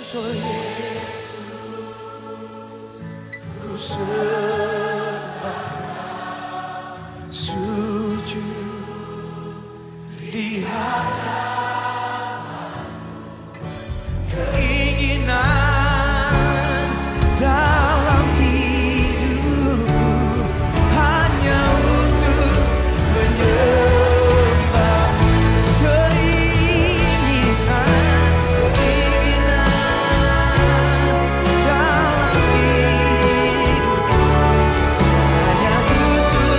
Oh Yesus, ku sembah sujud di hadapan, keinginan dalam hidupku hanya untuk menyembah, keinginan dalam hidupku hanya untuk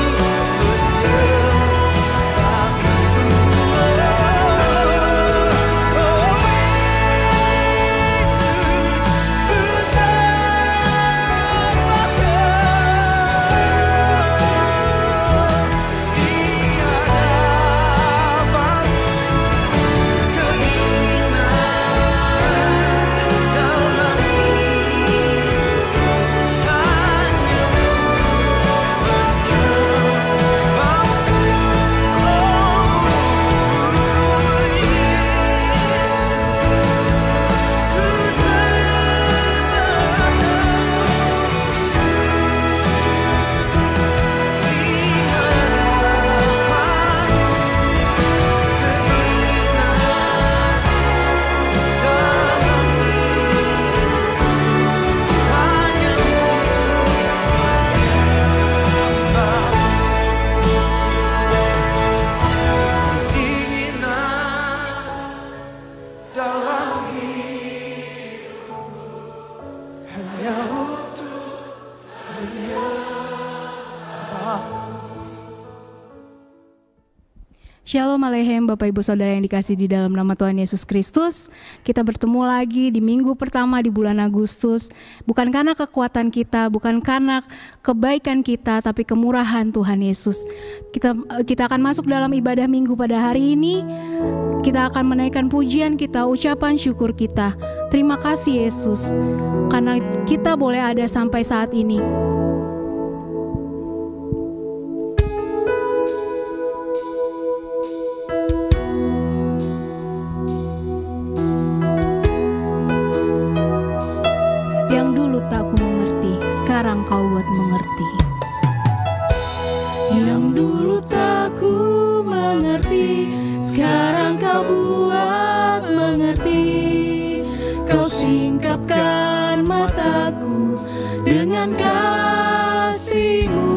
Shalom Aleichem Bapak Ibu Saudara yang dikasih di dalam nama Tuhan Yesus Kristus. Kita bertemu lagi di minggu pertama di bulan Agustus. Bukan karena kekuatan kita, bukan karena kebaikan kita, tapi kemurahan Tuhan Yesus. Kita akan masuk dalam ibadah minggu pada hari ini. Kita akan menaikkan pujian kita, ucapan syukur kita. Terima kasih Yesus, karena kita boleh ada sampai saat ini. Sekarang kau buat mengerti. Yang dulu tak ku mengerti, sekarang kau buat mengerti. Kau singkapkan mataku dengan kasih-Mu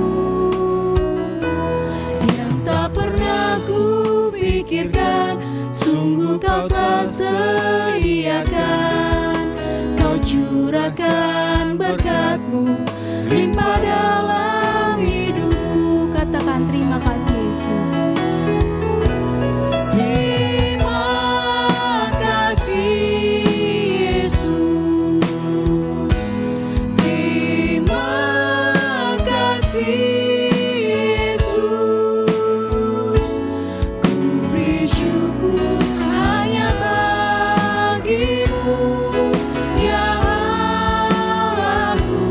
yang tak pernah ku pikirkan. Sungguh kau tak sediakan, kau curahkan berkat-Mu limpah dalam hidupku. Katakan terima kasih Yesus. Terima kasih Yesus. Terima kasih Yesus. Ku beri syukur hanya bagi-Mu, ya Allahku.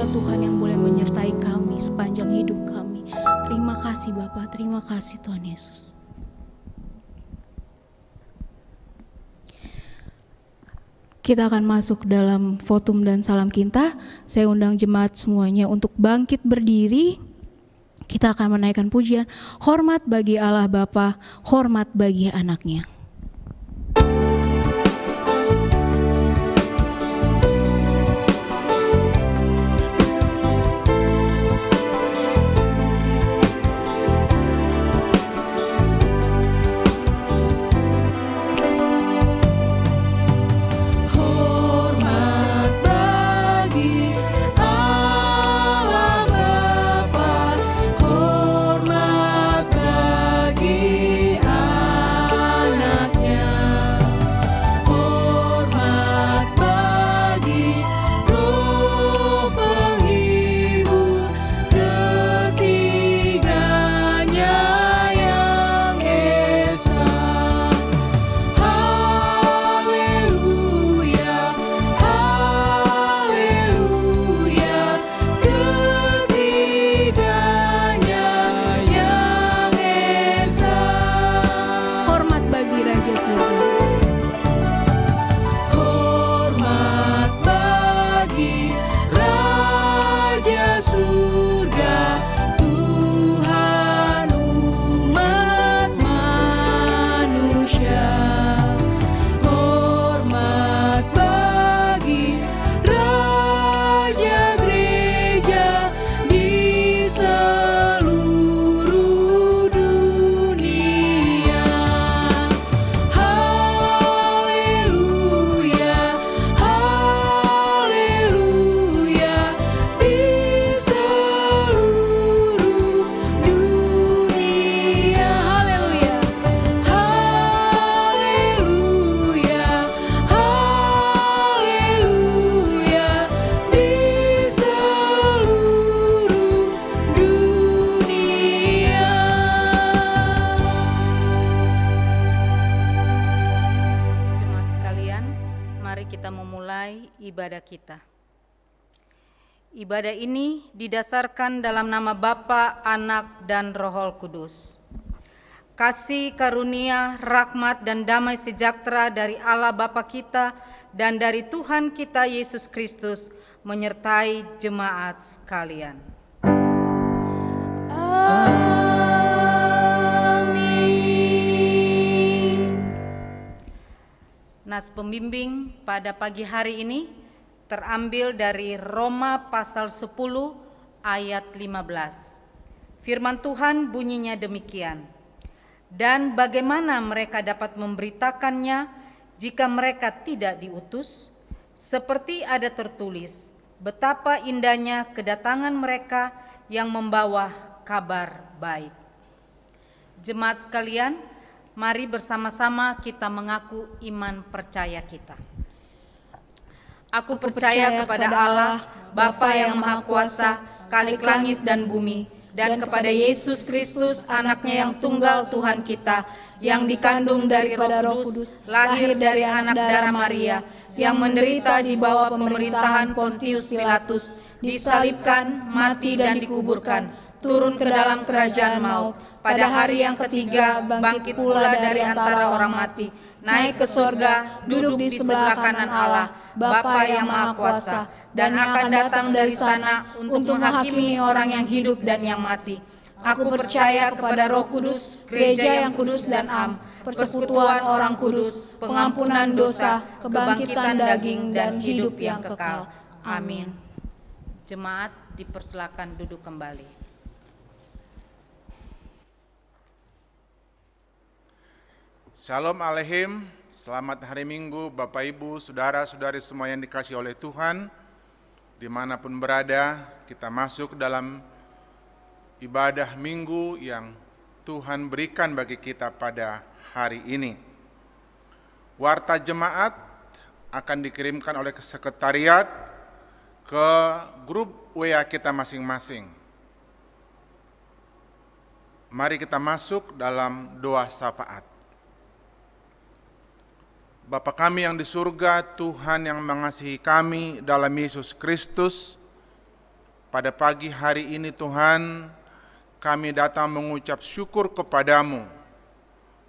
Dialah Tuhan yang boleh menyertai kami sepanjang hidup kami. Terima kasih Bapa, terima kasih Tuhan Yesus. Kita akan masuk dalam votum dan salam kinta. Saya undang jemaat semuanya untuk bangkit berdiri. Kita akan menaikkan pujian, hormat bagi Allah Bapa, hormat bagi anaknya. Ibadah kita. Ibadah ini didasarkan dalam nama Bapa, Anak, dan Roh Kudus. Kasih karunia, rahmat, dan damai sejahtera dari Allah Bapa kita dan dari Tuhan kita Yesus Kristus menyertai jemaat sekalian. Amin. Nas pembimbing pada pagi hari ini terambil dari Roma pasal 10 ayat 15. Firman Tuhan bunyinya demikian. Dan bagaimana mereka dapat memberitakannya jika mereka tidak diutus? Seperti ada tertulis, betapa indahnya kedatangan mereka yang membawa kabar baik. Jemaat sekalian, mari bersama-sama kita mengaku iman percaya kita. Aku percaya kepada Allah, Bapa yang Maha Kuasa, Khalik langit dan bumi, dan kepada Yesus Kristus, Anaknya yang tunggal Tuhan kita, yang dikandung dari Roh Kudus, lahir dari anak darah Maria, yang menderita di bawah pemerintahan Pontius Pilatus, disalibkan, mati dan dikuburkan, turun ke dalam kerajaan maut, pada hari yang ketiga bangkit pula dari antara orang mati, naik ke sorga, duduk di sebelah kanan Allah, Bapa yang Maha Kuasa, dan akan datang dari sana untuk menghakimi orang yang hidup dan yang mati. Aku percaya kepada Roh Kudus, gereja yang kudus dan am, persekutuan orang kudus, pengampunan dosa, kebangkitan daging, dan hidup yang kekal. Amin. Jemaat dipersilakan duduk kembali. Shalom Aleihim, selamat hari Minggu Bapak Ibu, Saudara-saudari semua yang dikasihi oleh Tuhan. Dimanapun berada, kita masuk dalam ibadah Minggu yang Tuhan berikan bagi kita pada hari ini. Warta jemaat akan dikirimkan oleh sekretariat ke grup WA kita masing-masing. Mari kita masuk dalam doa syafaat. Bapa kami yang di surga, Tuhan yang mengasihi kami dalam Yesus Kristus, pada pagi hari ini Tuhan, kami datang mengucap syukur kepadamu.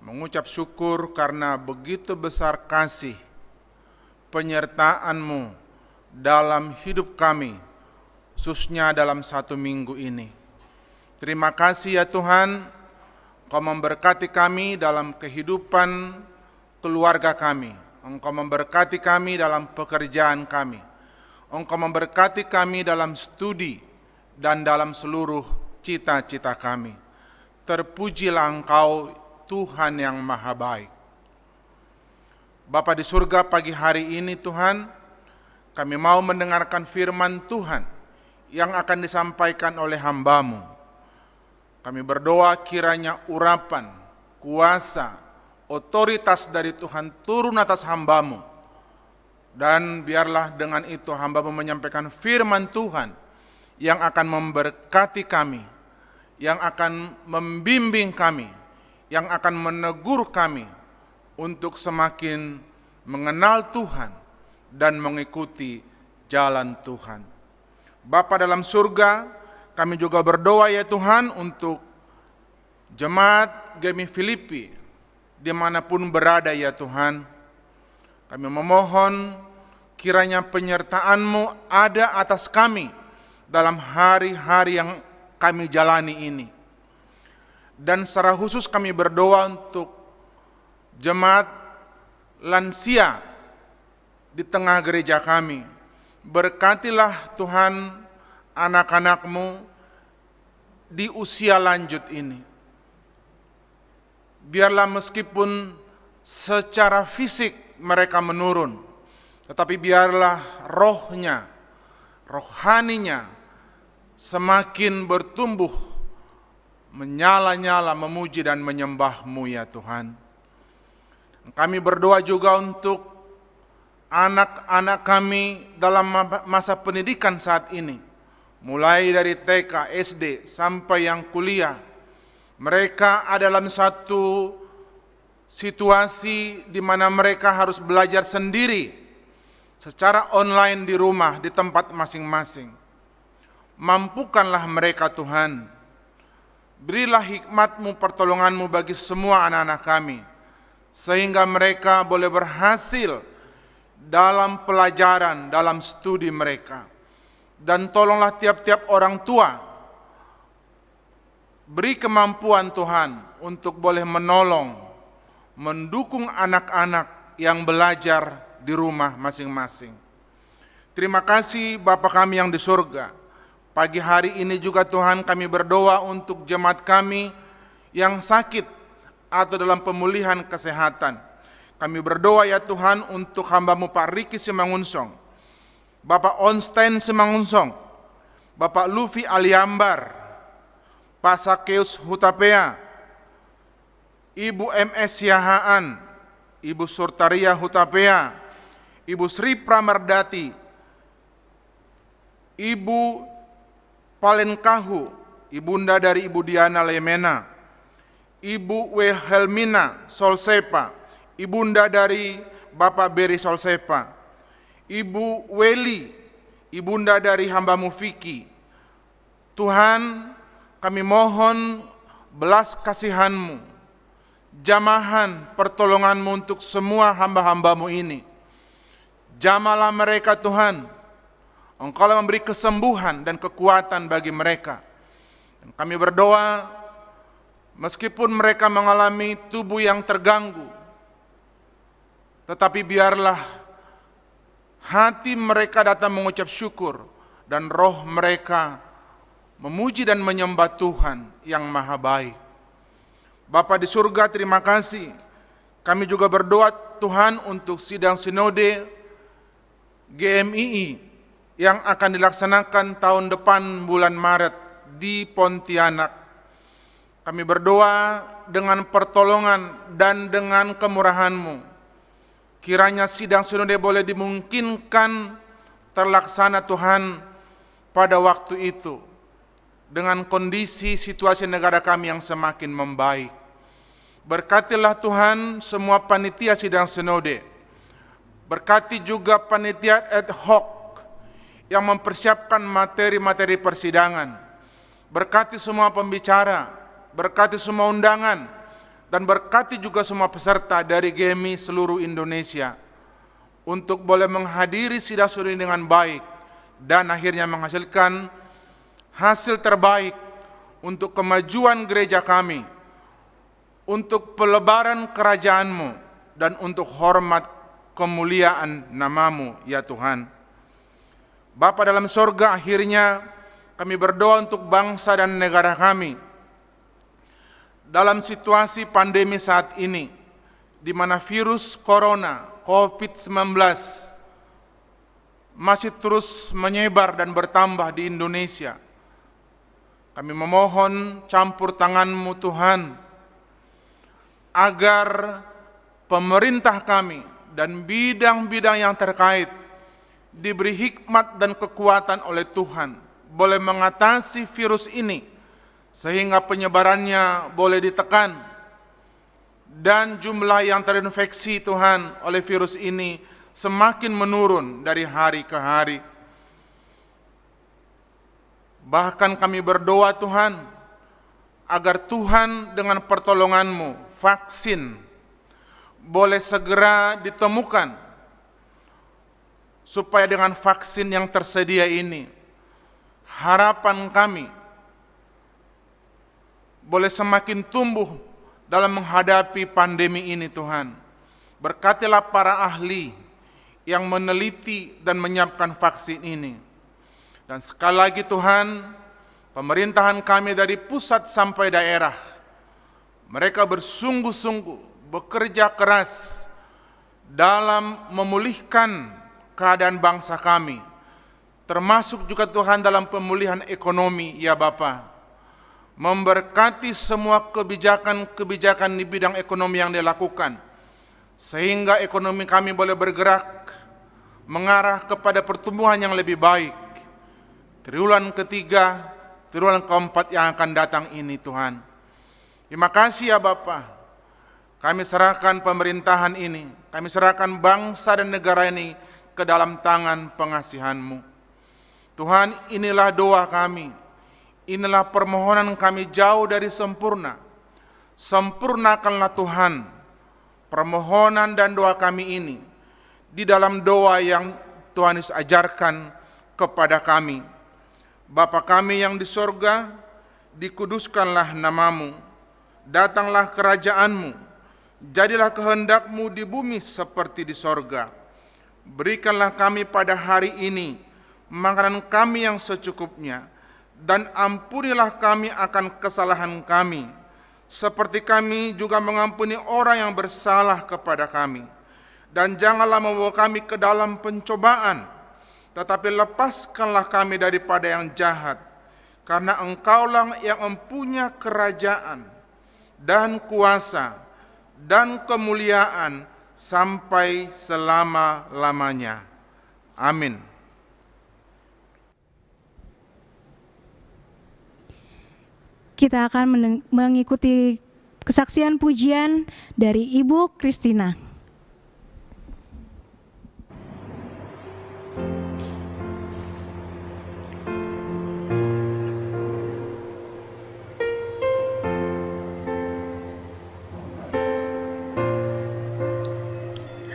Mengucap syukur karena begitu besar kasih penyertaan-Mu dalam hidup kami, khususnya dalam 1 minggu ini. Terima kasih ya Tuhan, Engkau memberkati kami dalam kehidupan keluarga kami. Engkau memberkati kami dalam pekerjaan kami. Engkau memberkati kami dalam studi dan dalam seluruh cita-cita kami. Terpujilah Engkau Tuhan yang maha baik. Bapa di surga, pagi hari ini Tuhan, kami mau mendengarkan firman Tuhan yang akan disampaikan oleh hamba-Mu. Kami berdoa kiranya urapan, kuasa, otoritas dari Tuhan turun atas hamba-Mu. Dan biarlah dengan itu hamba-Mu menyampaikan firman Tuhan yang akan memberkati kami, yang akan membimbing kami, yang akan menegur kami untuk semakin mengenal Tuhan dan mengikuti jalan Tuhan. Bapa dalam surga, kami juga berdoa ya Tuhan untuk jemaat GMI Filipi dimanapun berada ya Tuhan. Kami memohon kiranya penyertaan-Mu ada atas kami dalam hari-hari yang kami jalani ini. Dan secara khusus kami berdoa untuk jemaat lansia di tengah gereja kami. Berkatilah Tuhan anak-anak-Mu di usia lanjut ini. Biarlah meskipun secara fisik mereka menurun, tetapi biarlah rohnya, rohaninya semakin bertumbuh, menyala-nyala memuji dan menyembah-Mu ya Tuhan. Kami berdoa juga untuk anak-anak kami dalam masa pendidikan saat ini, mulai dari TK, SD, sampai yang kuliah. Mereka ada dalam satu situasi di mana mereka harus belajar sendiri secara online di rumah, di tempat masing-masing. Mampukanlah mereka Tuhan. Berilah hikmat-Mu, pertolongan-Mu bagi semua anak-anak kami, sehingga mereka boleh berhasil dalam pelajaran, dalam studi mereka. Dan tolonglah tiap-tiap orang tua, beri kemampuan Tuhan untuk boleh menolong, mendukung anak-anak yang belajar di rumah masing-masing. Terima kasih Bapa kami yang di surga. Pagi hari ini juga Tuhan kami berdoa untuk jemaat kami yang sakit atau dalam pemulihan kesehatan. Kami berdoa ya Tuhan untuk hamba-Mu Pak Riki Simangunsong, Bapak Onstein Simangunsong, Bapak Lufi Aliambar, Pak Sakeus Hutapea, Ibu MS Siahaan, Ibu Surtaria Hutapea, Ibu Sri Pramardati, Ibu Palenkahu, Ibunda dari Ibu Diana Lemena, Ibu Wilhelmina Solsepa, Ibunda dari Bapak Beri Solsepa, Ibu Weli, Ibunda dari hamba-Mu Vicky. Tuhan, kami mohon belas kasihan-Mu, jamahan pertolongan-Mu untuk semua hamba-hamba-Mu ini. Jamalah mereka Tuhan, Engkau memberi kesembuhan dan kekuatan bagi mereka. Dan kami berdoa, meskipun mereka mengalami tubuh yang terganggu, tetapi biarlah hati mereka datang mengucap syukur, dan roh mereka memuji dan menyembah Tuhan yang maha baik. Bapa di surga, terima kasih. Kami juga berdoa Tuhan untuk sidang sinode GMII yang akan dilaksanakan tahun depan bulan Maret di Pontianak. Kami berdoa dengan pertolongan dan dengan kemurahan-Mu, kiranya sidang sinode boleh dimungkinkan terlaksana Tuhan pada waktu itu, dengan kondisi situasi negara kami yang semakin membaik. Berkatilah Tuhan semua panitia sidang sinode, berkati juga panitia ad hoc yang mempersiapkan materi-materi persidangan. Berkati semua pembicara, berkati semua undangan, dan berkati juga semua peserta dari GEMI seluruh Indonesia untuk boleh menghadiri sidang ini dengan baik dan akhirnya menghasilkan hasil terbaik untuk kemajuan gereja kami, untuk pelebaran kerajaan-Mu, dan untuk hormat kemuliaan nama-Mu, ya Tuhan. Bapa dalam sorga, akhirnya kami berdoa untuk bangsa dan negara kami dalam situasi pandemi saat ini, di mana virus corona COVID-19 masih terus menyebar dan bertambah di Indonesia. Kami memohon campur tangan-Mu Tuhan, agar pemerintah kami dan bidang-bidang yang terkait diberi hikmat dan kekuatan oleh Tuhan, boleh mengatasi virus ini, sehingga penyebarannya boleh ditekan, dan jumlah yang terinfeksi Tuhan oleh virus ini semakin menurun dari hari ke hari. Bahkan kami berdoa Tuhan, agar Tuhan dengan pertolongan-Mu, vaksin boleh segera ditemukan, supaya dengan vaksin yang tersedia ini, harapan kami boleh semakin tumbuh dalam menghadapi pandemi ini Tuhan. Berkatilah para ahli yang meneliti dan menyiapkan vaksin ini. Dan sekali lagi Tuhan, pemerintahan kami dari pusat sampai daerah, mereka bersungguh-sungguh bekerja keras dalam memulihkan keadaan bangsa kami, termasuk juga Tuhan dalam pemulihan ekonomi, ya Bapa. Memberkati semua kebijakan-kebijakan di bidang ekonomi yang dilakukan, sehingga ekonomi kami boleh bergerak mengarah kepada pertumbuhan yang lebih baik. Triwulan ketiga, triwulan keempat yang akan datang ini Tuhan. Terima kasih ya Bapa. Kami serahkan pemerintahan ini, kami serahkan bangsa dan negara ini ke dalam tangan pengasihan-Mu. Tuhan, inilah doa kami, inilah permohonan kami jauh dari sempurna. Sempurnakanlah Tuhan permohonan dan doa kami ini di dalam doa yang Tuhan Yesus ajarkan kepada kami. Bapa kami yang di sorga, dikuduskanlah nama-Mu, datanglah kerajaan-Mu, jadilah kehendak-Mu di bumi seperti di sorga. Berikanlah kami pada hari ini makanan kami yang secukupnya, dan ampunilah kami akan kesalahan kami, seperti kami juga mengampuni orang yang bersalah kepada kami. Dan janganlah membawa kami ke dalam pencobaan, tetapi lepaskanlah kami daripada yang jahat, karena Engkaulah yang mempunyai kerajaan dan kuasa dan kemuliaan sampai selama-lamanya. Amin. Kita akan mengikuti kesaksian pujian dari Ibu Christina.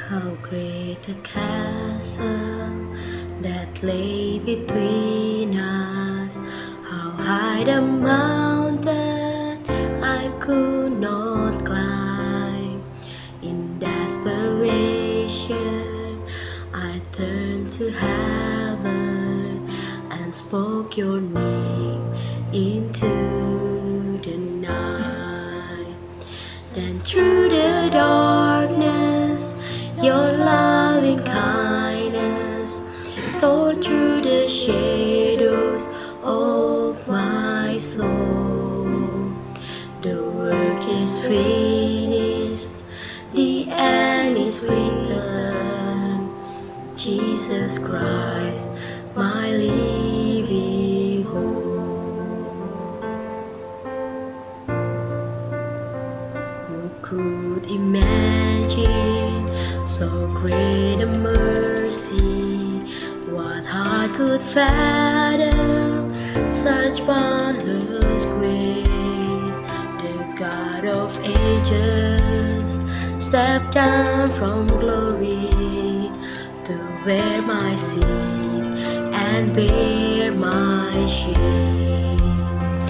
How great the chasm that lay between us, how high the mountain I could not climb. In desperation I turned to heaven and spoke your name into the night. Then through the darkness your loving kindness tore through the shadows of my soul. The work is finished, the end is written. Jesus Christ, my living hope. Who could imagine so great a mercy? What heart could such boundless grace, the God of ages stepped down from glory to wear my sin and bear my shame.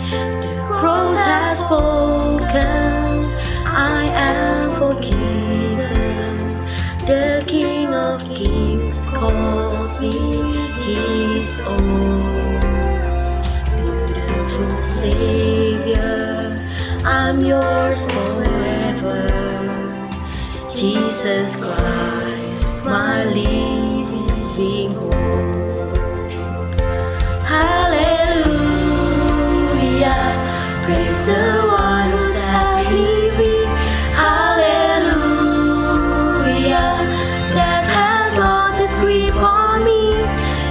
The cross has spoken, I am forgiven. The King of Kings calls me His own. Beautiful Savior, I'm yours forever. Jesus Christ, my living hope. Hallelujah, praise the one who set me free. Hallelujah, death has lost its grip on me.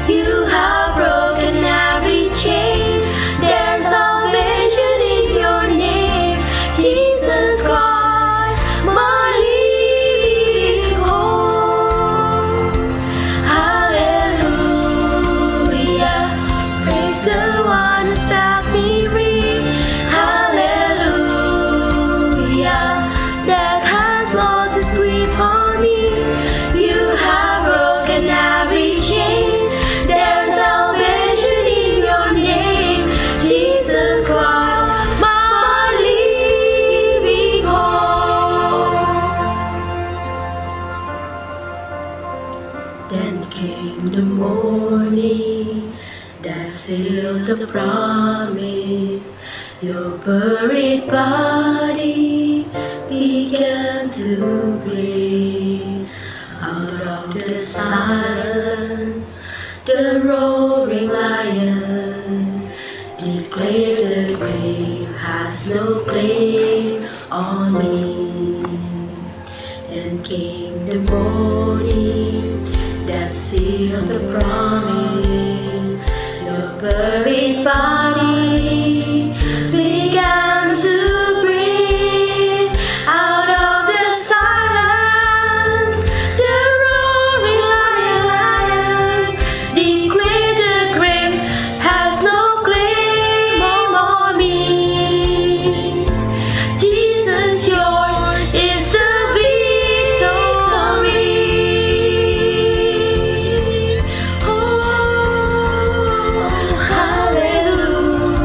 You have broken every chain. There's salvation in your name, Jesus Christ, my living hope. Hallelujah, praise the one who set me free. Hallelujah, death has lost its grip on me. You have broken every chain. There's salvation in your name, Jesus Christ, my living hope. Then came the morning that sealed the promise. Your buried body began to breathe. Out of the silence, the roaring lion declared the grave has no claim on me. Then came the morning that sealed the promise. Your buried body began to breathe. Out of the silence, the roaring lion declared the grave has no claim on me. Jesus, yours is the victory. Oh, hallelujah,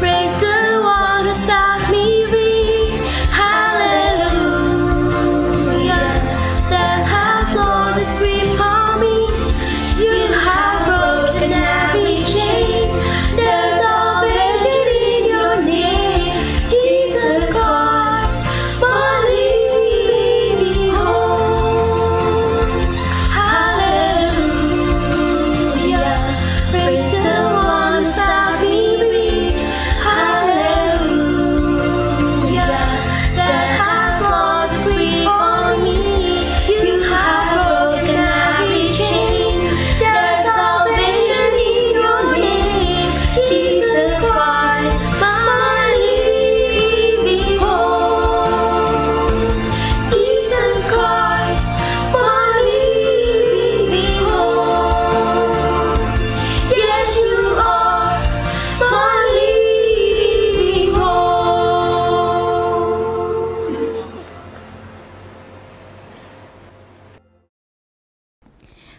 praise the one who set me free. Hallelujah, that has lost its grip on me. You have broken every chain. There's salvation in your name, Jesus Christ, my living hope. Hallelujah, praise the one who set me free. Hallelujah, that has lost its grip on me. You have broken every chain. There's salvation in your name, Jesus Christ, my living hope. Jesus Christ, my living hope. Yes, you are my living hope.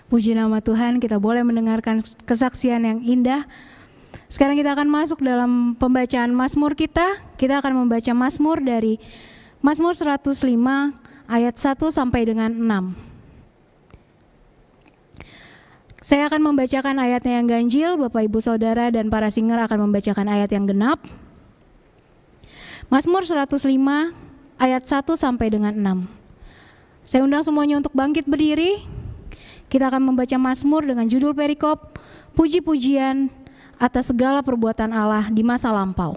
Puji nama Tuhan, kita boleh mendengarkan kesaksian yang indah. Sekarang kita akan masuk dalam pembacaan Mazmur kita. Kita akan membaca Mazmur dari Mazmur 105 ayat 1 sampai dengan 6. Saya akan membacakan ayatnya yang ganjil, Bapak Ibu Saudara dan para singer akan membacakan ayat yang genap. Mazmur 105 ayat 1 sampai dengan 6. Saya undang semuanya untuk bangkit berdiri. Kita akan membaca Mazmur dengan judul perikop, Puji-pujian atas segala perbuatan Allah di masa lampau.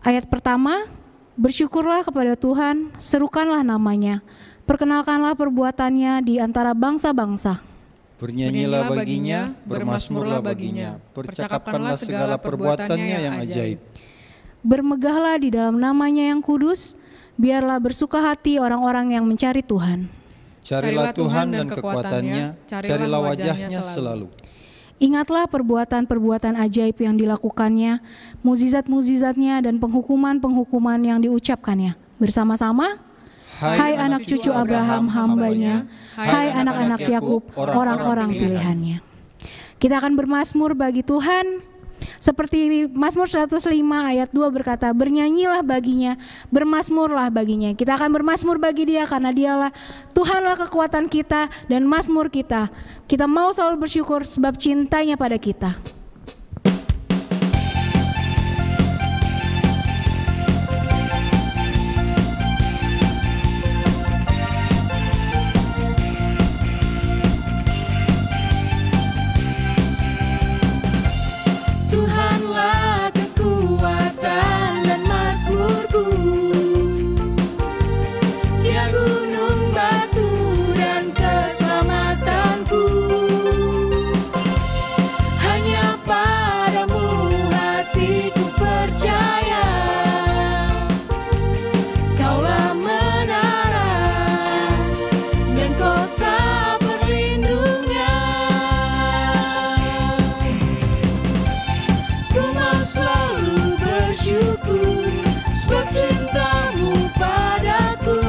Ayat pertama, bersyukurlah kepada Tuhan, serukanlah namanya, perkenalkanlah perbuatannya di antara bangsa-bangsa. Bernyanyilah baginya, bermasmurlah baginya, percakapkanlah segala perbuatannya yang ajaib. Bermegahlah di dalam namanya yang kudus, biarlah bersuka hati orang-orang yang mencari Tuhan. Carilah Tuhan dan kekuatannya, carilah wajahnya selalu. Ingatlah perbuatan-perbuatan ajaib yang dilakukannya, mukjizat-mukjizatnya dan penghukuman-penghukuman yang diucapkannya. Bersama-sama, hai anak cucu Abraham hambanya, hai anak-anak Yakub orang-orang pilihannya. Kita akan bermazmur bagi Tuhan. Seperti Mazmur 105 ayat 2 berkata, bernyanyilah baginya, bermazmurlah baginya. Kita akan bermazmur bagi Dia karena Dialah Tuhanlah kekuatan kita dan mazmur kita. Kita mau selalu bersyukur sebab cintanya pada kita. Tuhanlah kekuatan dan mazmurku, Dia gunung batu dan keselamatanku. Hanya padamu hatiku percaya, Kaulah menara dan kota bersyukur sebab cintamu padaku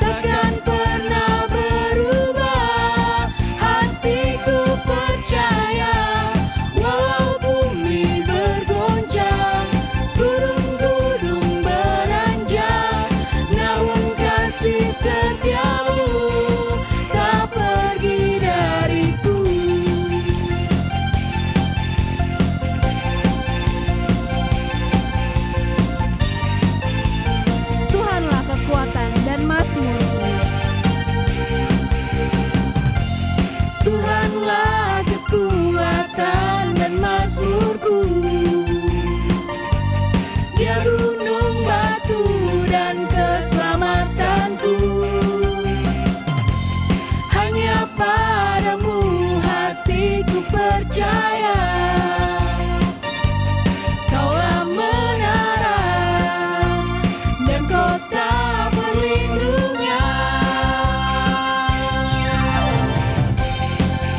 takkan pernah berubah. Hatiku percaya walau bumi bergoncang, gunung-gunung beranjak, namun kasih setiamu tak pergi dariku. Kekuatan dan mazmurku. Tuhanlah kekuatan dan mazmurku, Dia gunung batu dan keselamatanku. Hanya padamu hatiku percaya, Kaulah menara dan kota perlindungan.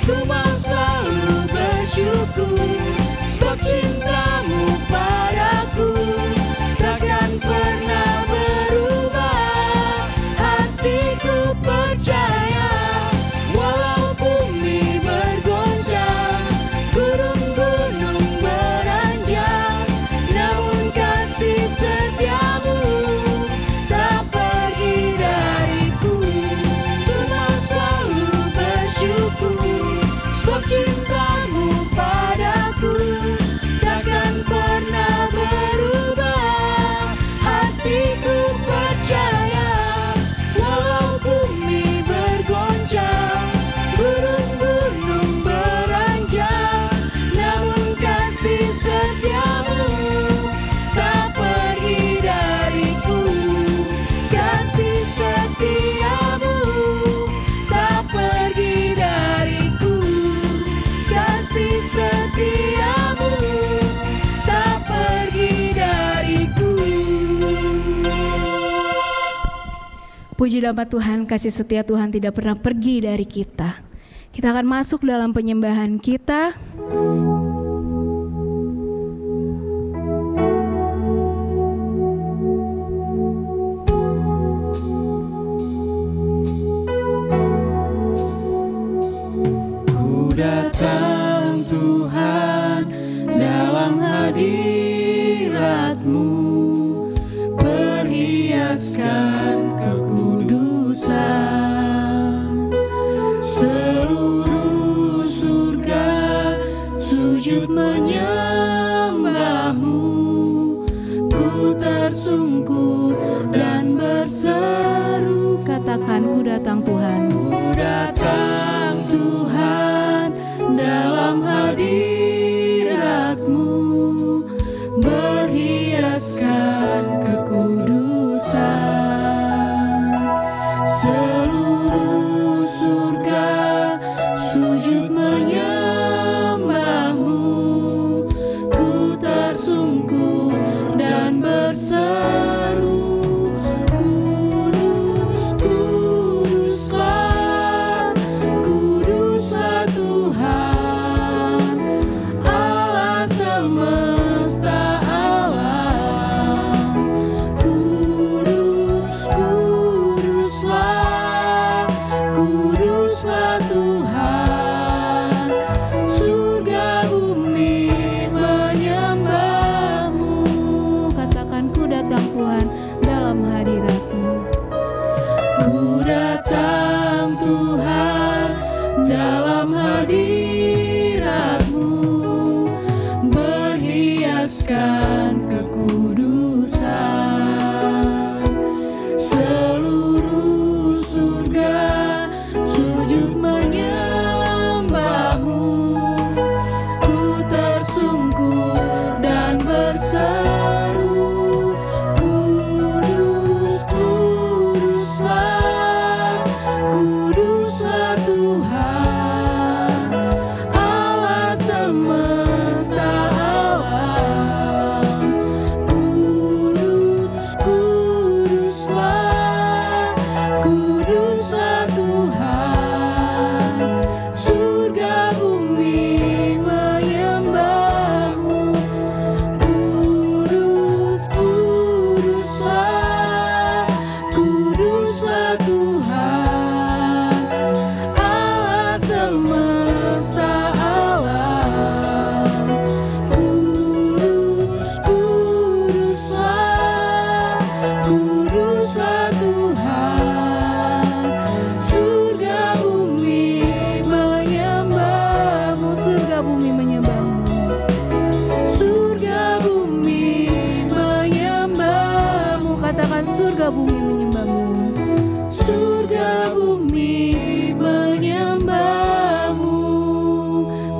Ku mau selalu bersyukur sebab cintamu padaku takkan pernah berubah. Hatiku percaya walau bumi bergoncang, gunung-gunung beranjak, namun kasih setiamu tak pergi dariku. Ku mau selalu bersyukur sebab cintamu padaku takkan pernah berubah. Hatiku percaya walau bumi bergoncang, gunung-gunung beranjak, namun kasih setiamu tak pergi dariku. Kasih setiamu tak pergi dariku. Kasih setiamu tak pergi dariku. Puji nama Tuhan, kasih setia Tuhan tidak pernah pergi dari kita. Kita akan masuk dalam penyembahan kita. Ku datang Tuhan dalam hadirat-Mu, perhiaskan kekudusan. Seluruh surga sujud menyembah-Mu. Ku tersungkur dan berseru, Katakan, ku datang Tuhan. ku datang Tuhan dalam hadirat-Mu, berhiaskan kekudusan. Seluruh surga sujud menyembah-Mu. Ku tersungkur dan berseru, Kudus, Kuduslah, Kuduslah Tuhan.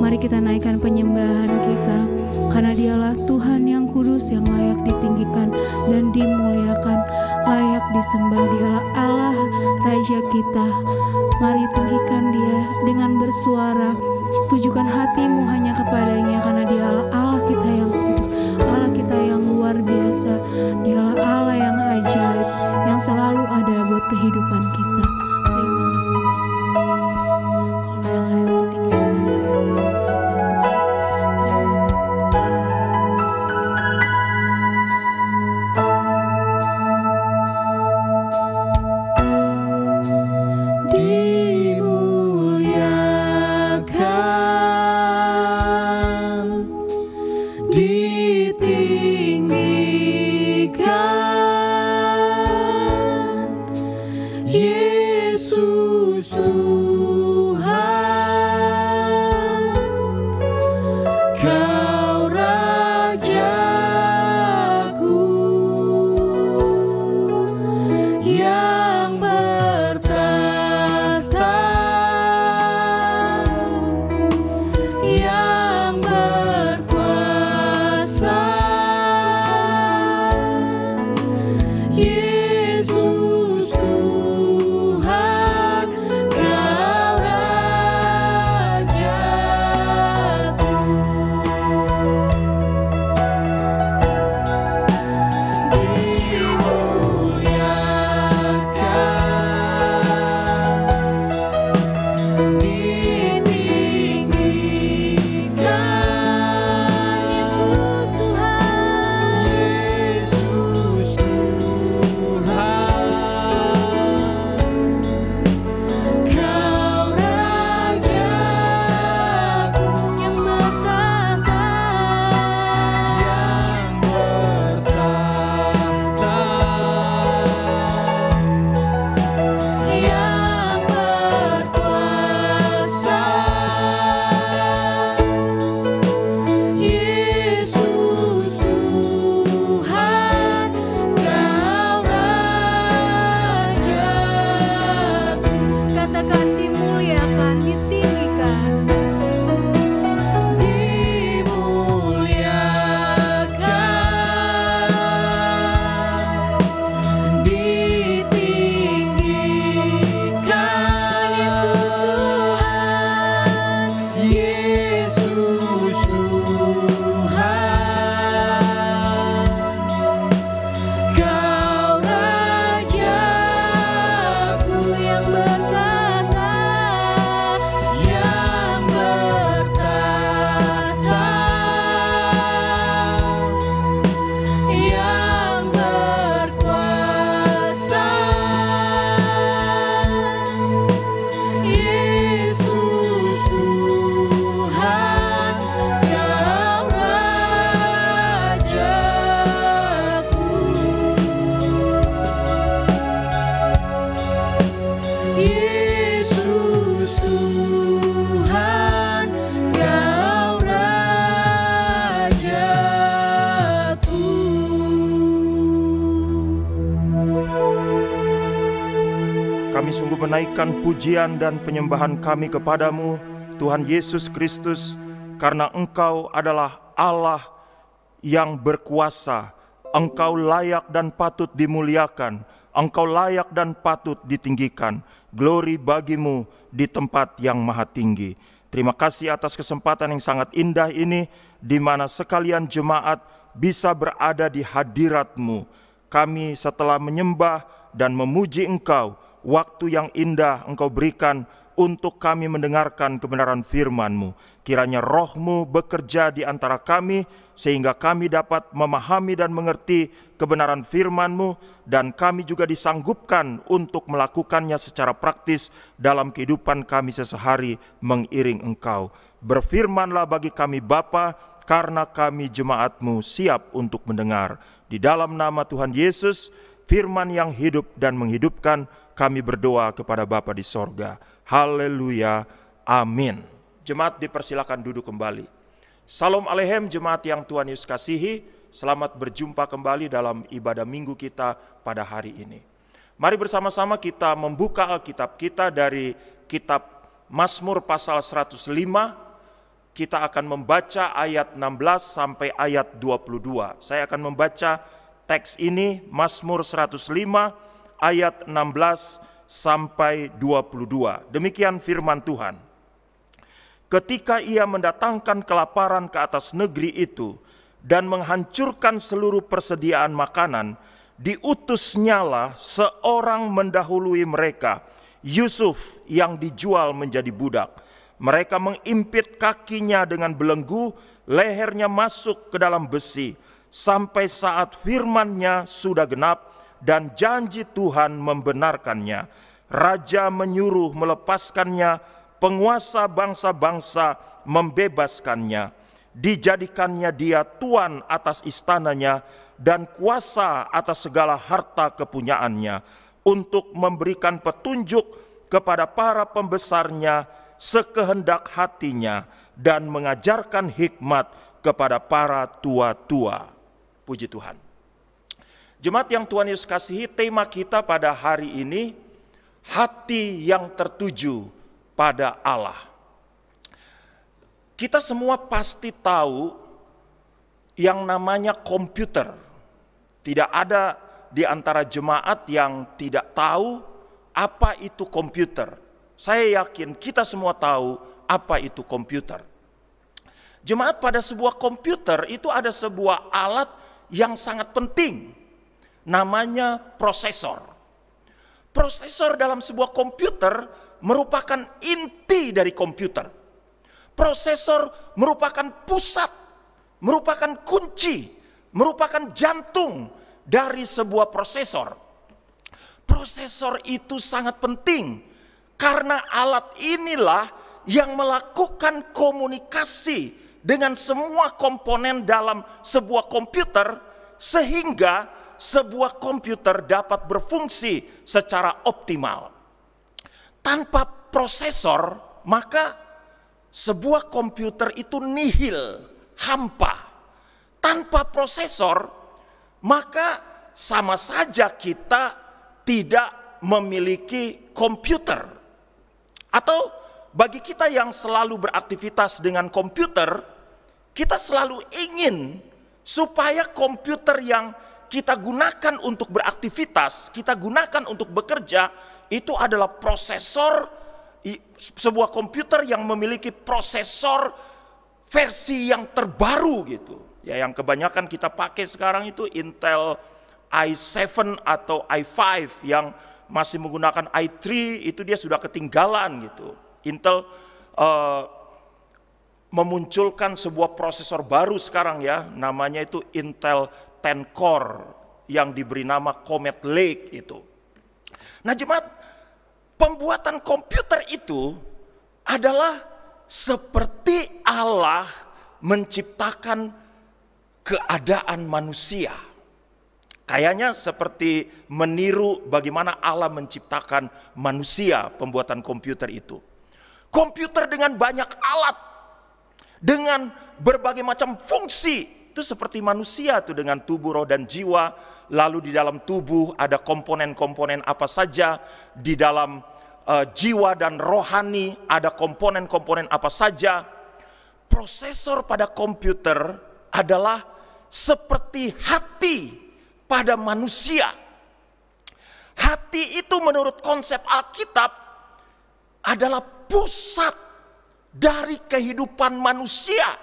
Mari kita naikkan penyembahan kita, karena Dialah Tuhan yang kudus, yang layak ditinggikan dan dimuliakan, layak disembah. Dialah Allah Raja kita. Mari tinggikan Dia dengan bersuara, tujukan hatimu hanya kepadanya, karena Dialah Allah kita yang kudus, Allah kita yang luar biasa. Dialah Allah yang ajaib, yang selalu ada buat kehidupan kita. Terima kasih. Kalau yang layak ditinggikan, layak dimuliakan Tuhan. Terima kasih Kami sungguh menaikkan pujian dan penyembahan kami kepadamu, Tuhan Yesus Kristus, karena Engkau adalah Allah yang berkuasa. Engkau layak dan patut dimuliakan. Engkau layak dan patut ditinggikan. Glory bagimu di tempat yang maha tinggi. Terima kasih atas kesempatan yang sangat indah ini, di mana sekalian jemaat bisa berada di hadirat-Mu. Kami setelah menyembah dan memuji Engkau, waktu yang indah Engkau berikan untuk kami mendengarkan kebenaran firman-Mu. Kiranya Roh-Mu bekerja di antara kami, sehingga kami dapat memahami dan mengerti kebenaran firman-Mu, dan kami juga disanggupkan untuk melakukannya secara praktis dalam kehidupan kami sesehari mengiring Engkau. Berfirmanlah bagi kami Bapa, karena kami jemaat-Mu siap untuk mendengar. Di dalam nama Tuhan Yesus, firman yang hidup dan menghidupkan, kami berdoa kepada Bapa di sorga. Haleluya, amin. Jemaat dipersilakan duduk kembali. Salam alehem jemaat yang Tuhan Yesus kasihi. Selamat berjumpa kembali dalam ibadah minggu kita pada hari ini. Mari bersama-sama kita membuka Alkitab kita dari kitab Mazmur pasal 105 kita akan membaca ayat 16 sampai ayat 22. Saya akan membaca teks ini, Mazmur 105 ayat 16 sampai 22. Demikian firman Tuhan. Ketika ia mendatangkan kelaparan ke atas negeri itu dan menghancurkan seluruh persediaan makanan, diutusnyalah seorang mendahului mereka, Yusuf yang dijual menjadi budak. Mereka mengimpit kakinya dengan belenggu, lehernya masuk ke dalam besi, sampai saat firman-Nya sudah genap dan janji Tuhan membenarkannya. Raja menyuruh melepaskannya, penguasa bangsa-bangsa membebaskannya. Dijadikannya dia tuan atas istananya dan kuasa atas segala harta kepunyaannya, untuk memberikan petunjuk kepada para pembesarnya sekehendak hatinya, dan mengajarkan hikmat kepada para tua-tua. Puji Tuhan. Jemaat yang Tuhan Yesus kasihi, tema kita pada hari ini, hati yang tertuju pada Allah. Kita semua pasti tahu yang namanya komputer. Tidak ada di antara jemaat yang tidak tahu apa itu komputer. Saya yakin kita semua tahu apa itu komputer. Jemaat, pada sebuah komputer itu ada sebuah alat yang sangat penting. Namanya prosesor. Prosesor dalam sebuah komputer merupakan inti dari komputer. Prosesor merupakan pusat, merupakan kunci, merupakan jantung dari sebuah prosesor. Prosesor itu sangat penting karena alat inilah yang melakukan komunikasi dengan semua komponen dalam sebuah komputer, sehingga sebuah komputer dapat berfungsi secara optimal. Tanpa prosesor, maka sebuah komputer itu nihil, hampa. Tanpa prosesor, maka sama saja kita tidak memiliki komputer. Atau bagi kita yang selalu beraktivitas dengan komputer, kita selalu ingin supaya komputer yang kita gunakan untuk beraktivitas, kita gunakan untuk bekerja, itu adalah prosesor, sebuah komputer yang memiliki prosesor versi yang terbaru gitu. Ya, yang kebanyakan kita pakai sekarang itu Intel i7 atau i5, yang masih menggunakan i3 itu dia sudah ketinggalan gitu. Intel memunculkan sebuah prosesor baru sekarang ya, namanya itu Intel 10 Core yang diberi nama Comet Lake itu. Nah jemaat, pembuatan komputer itu adalah seperti Allah menciptakan keadaan manusia. Kayaknya seperti meniru bagaimana Allah menciptakan manusia, pembuatan komputer itu. Komputer dengan banyak alat, dengan berbagai macam fungsi, itu seperti manusia tuh, dengan tubuh, roh, dan jiwa. Lalu di dalam tubuh ada komponen-komponen apa saja, di dalam jiwa dan rohani ada komponen-komponen apa saja. Prosesor pada komputer adalah seperti hati pada manusia. Hati itu menurut konsep Alkitab adalah pusat dari kehidupan manusia.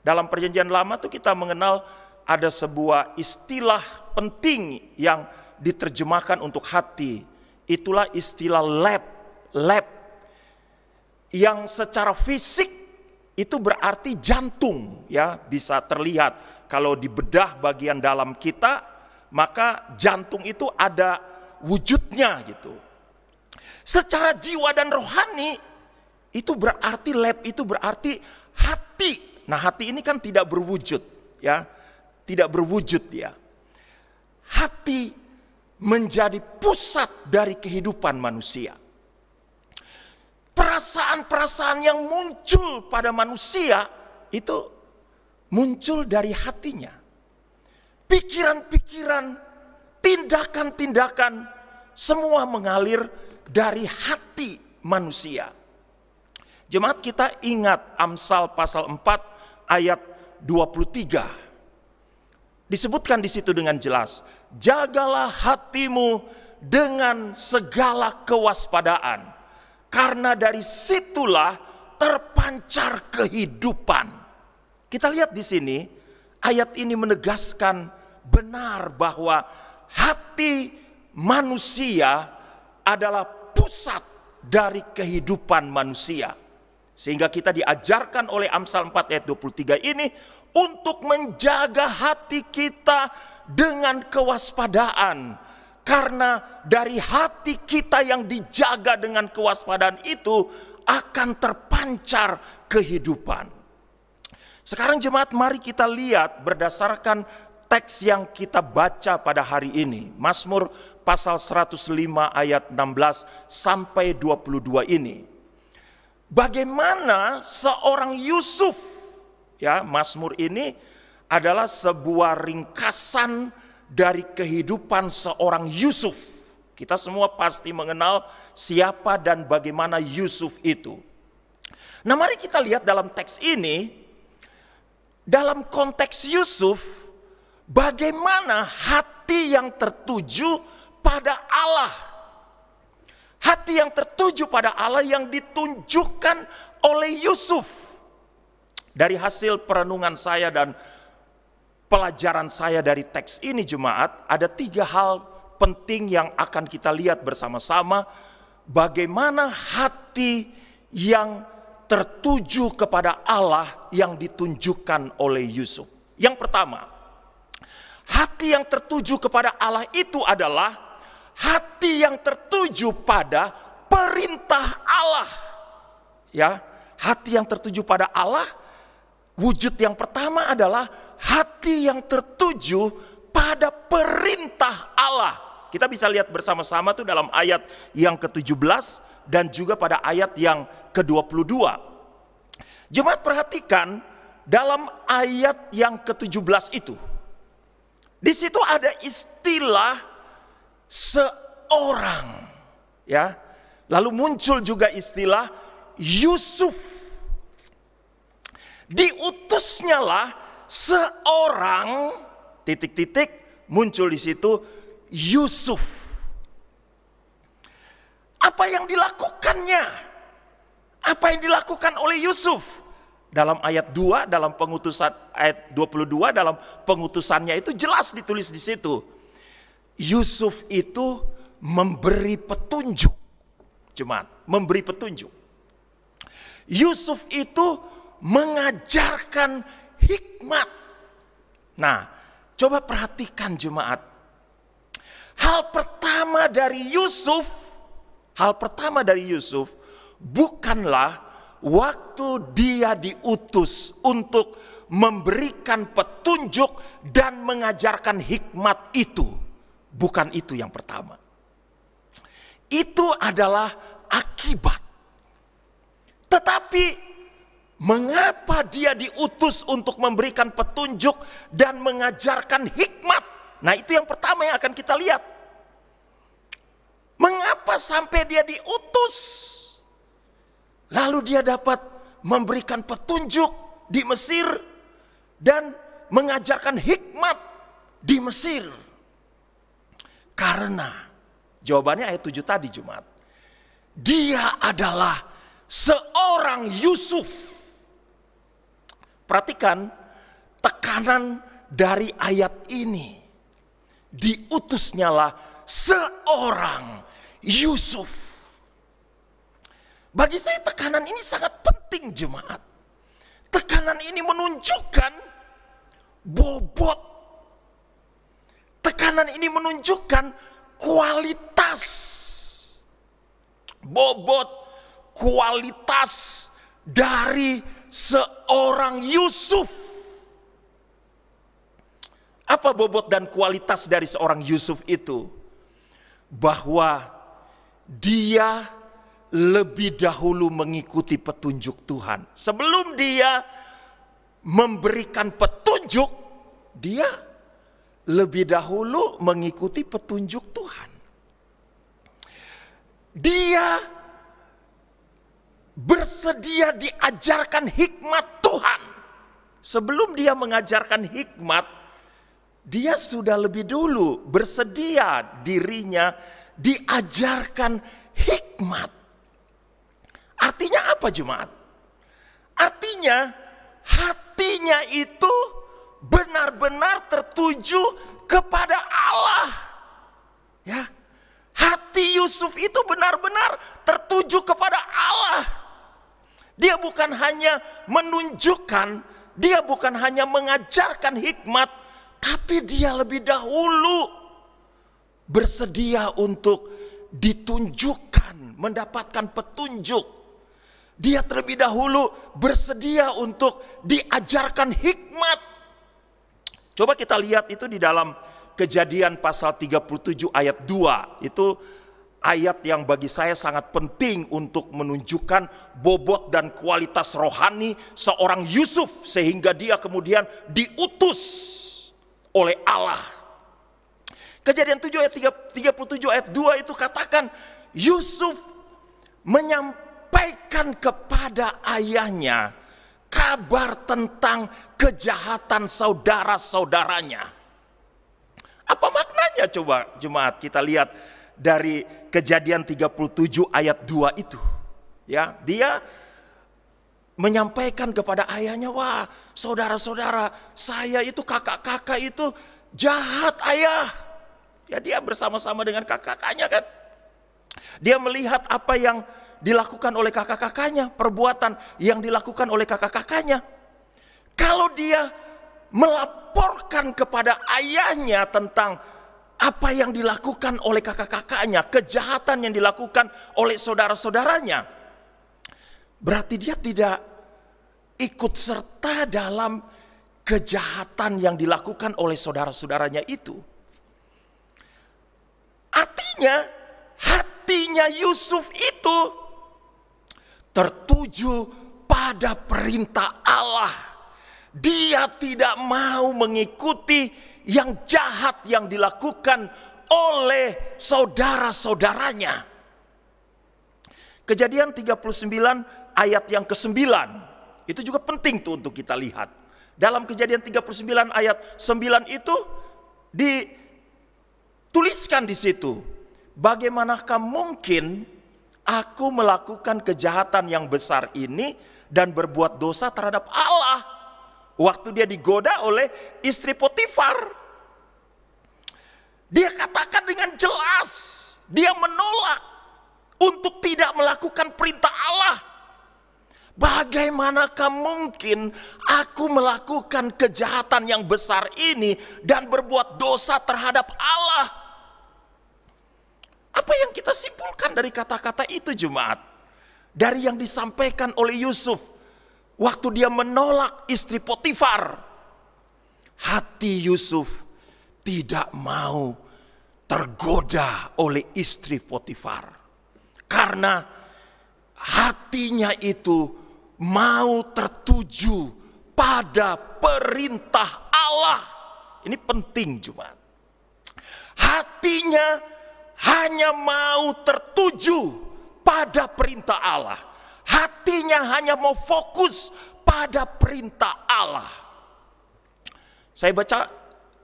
Dalam Perjanjian Lama tuh kita mengenal ada sebuah istilah penting yang diterjemahkan untuk hati. Itulah istilah lab. Yang secara fisik itu berarti jantung, ya, bisa terlihat kalau dibedah bagian dalam kita. Maka jantung itu ada wujudnya gitu. Secara jiwa dan rohani itu berarti lab, itu berarti hati. Nah hati ini kan tidak berwujud ya, tidak berwujud ya. Hati menjadi pusat dari kehidupan manusia. Perasaan-perasaan yang muncul pada manusia itu muncul dari hatinya. Pikiran-pikiran, tindakan-tindakan, semua mengalir dari hati manusia. Jemaat, kita ingat Amsal pasal 4 ayat 23. Disebutkan di situ dengan jelas, jagalah hatimu dengan segala kewaspadaan, karena dari situlah terpancar kehidupan. Kita lihat di sini, ayat ini menegaskan benar bahwa hati manusia adalah pusat dari kehidupan manusia. Sehingga kita diajarkan oleh Amsal 4 ayat 23 ini untuk menjaga hati kita dengan kewaspadaan. Karena dari hati kita yang dijaga dengan kewaspadaan itu akan terpancar kehidupan. Sekarang jemaat, mari kita lihat berdasarkan teks yang kita baca pada hari ini. Mazmur pasal 105 ayat 16 sampai 22 ini. Bagaimana seorang Yusuf, ya, Mazmur ini adalah sebuah ringkasan dari kehidupan seorang Yusuf. Kita semua pasti mengenal siapa dan bagaimana Yusuf itu. Nah, mari kita lihat dalam teks ini, dalam konteks Yusuf, bagaimana hati yang tertuju pada Allah. Hati yang tertuju pada Allah yang ditunjukkan oleh Yusuf. Dari hasil perenungan saya dan pelajaran saya dari teks ini jemaat, ada 3 hal penting yang akan kita lihat bersama-sama. Bagaimana hati yang tertuju kepada Allah yang ditunjukkan oleh Yusuf. Yang pertama, hati yang tertuju kepada Allah itu adalah hati yang tertuju pada perintah Allah. Ya, hati yang tertuju pada Allah, wujud yang pertama adalah hati yang tertuju pada perintah Allah. Kita bisa lihat bersama-sama tuh dalam ayat yang ke-17 dan juga pada ayat yang ke-22. Jemaat, perhatikan dalam ayat yang ke-17 itu. Di situ ada istilah seorang, ya. Lalu muncul juga istilah Yusuf. Diutusnyalah seorang titik-titik, muncul di situ Yusuf. Apa yang dilakukannya? Apa yang dilakukan oleh Yusuf? Dalam ayat 2, dalam pengutusan ayat 22, dalam pengutusannya itu jelas ditulis di situ. Yusuf itu memberi petunjuk. Jemaat, memberi petunjuk. Yusuf itu mengajarkan hikmat. Nah, coba perhatikan jemaat. Hal pertama dari Yusuf bukanlah waktu dia diutus untuk memberikan petunjuk dan mengajarkan hikmat itu. Bukan itu yang pertama. Itu adalah akibat. Tetapi mengapa dia diutus untuk memberikan petunjuk dan mengajarkan hikmat? Nah, itu yang pertama yang akan kita lihat. Mengapa sampai dia diutus? Lalu dia dapat memberikan petunjuk di Mesir dan mengajarkan hikmat di Mesir. Karena jawabannya ayat 7 tadi jemaat. Dia adalah seorang Yusuf. Perhatikan tekanan dari ayat ini. Diutusnyalah seorang Yusuf. Bagi saya tekanan ini sangat penting jemaat. Tekanan ini menunjukkan bobot. Tekanan ini menunjukkan kualitas. Bobot, kualitas dari seorang Yusuf. Apa bobot dan kualitas dari seorang Yusuf itu? Bahwa dia lebih dahulu mengikuti petunjuk Tuhan. Sebelum dia memberikan petunjuk, dia lebih dahulu mengikuti petunjuk Tuhan. Dia bersedia diajarkan hikmat Tuhan. Sebelum dia mengajarkan hikmat, dia sudah lebih dulu bersedia dirinya diajarkan hikmat. Artinya apa, jemaat? Artinya hatinya itu benar-benar tertuju kepada Allah. Ya, hati Yusuf itu benar-benar tertuju kepada Allah. Dia bukan hanya menunjukkan, dia bukan hanya mengajarkan hikmat, tapi dia lebih dahulu bersedia untuk ditunjukkan, mendapatkan petunjuk. Dia terlebih dahulu bersedia untuk diajarkan hikmat. Coba kita lihat itu di dalam Kejadian pasal 37 ayat 2. Itu ayat yang bagi saya sangat penting untuk menunjukkan bobot dan kualitas rohani seorang Yusuf, sehingga dia kemudian diutus oleh Allah. Kejadian 7 ayat 37 ayat 2 itu katakan, Yusuf menyampaikan kepada ayahnya kabar tentang kejahatan saudara-saudaranya. Apa maknanya coba jemaat kita lihat dari Kejadian 37 ayat 2 itu. Ya, dia menyampaikan kepada ayahnya, wah saudara-saudara saya itu, kakak-kakak itu jahat ayah. Ya, dia bersama-sama dengan kakak-kakaknya kan. Dia melihat apa yang dilakukan oleh kakak-kakaknya, perbuatan yang dilakukan oleh kakak-kakaknya. Kalau dia melaporkan kepada ayahnya tentang apa yang dilakukan oleh kakak-kakaknya, kejahatan yang dilakukan oleh saudara-saudaranya, berarti dia tidak ikut serta dalam kejahatan yang dilakukan oleh saudara-saudaranya itu. Artinya hatinya Yusuf itu tertuju pada perintah Allah. Dia tidak mau mengikuti yang jahat yang dilakukan oleh saudara-saudaranya. Kejadian 39 ayat yang ke-9. Itu juga penting tuh untuk kita lihat. Dalam Kejadian 39 ayat 9 itu dituliskan di situ, bagaimanakah mungkin aku melakukan kejahatan yang besar ini dan berbuat dosa terhadap Allah? Waktu dia digoda oleh istri Potifar, dia katakan dengan jelas, dia menolak untuk tidak melakukan perintah Allah. Bagaimanakah mungkin aku melakukan kejahatan yang besar ini dan berbuat dosa terhadap Allah? Apa yang kita simpulkan dari kata-kata itu, jemaat? Dari yang disampaikan oleh Yusuf waktu dia menolak istri Potifar, hati Yusuf tidak mau tergoda oleh istri Potifar. Karena hatinya itu mau tertuju pada perintah Allah. Ini penting jemaat. Hatinya hanya mau tertuju pada perintah Allah. Hatinya hanya mau fokus pada perintah Allah. Saya baca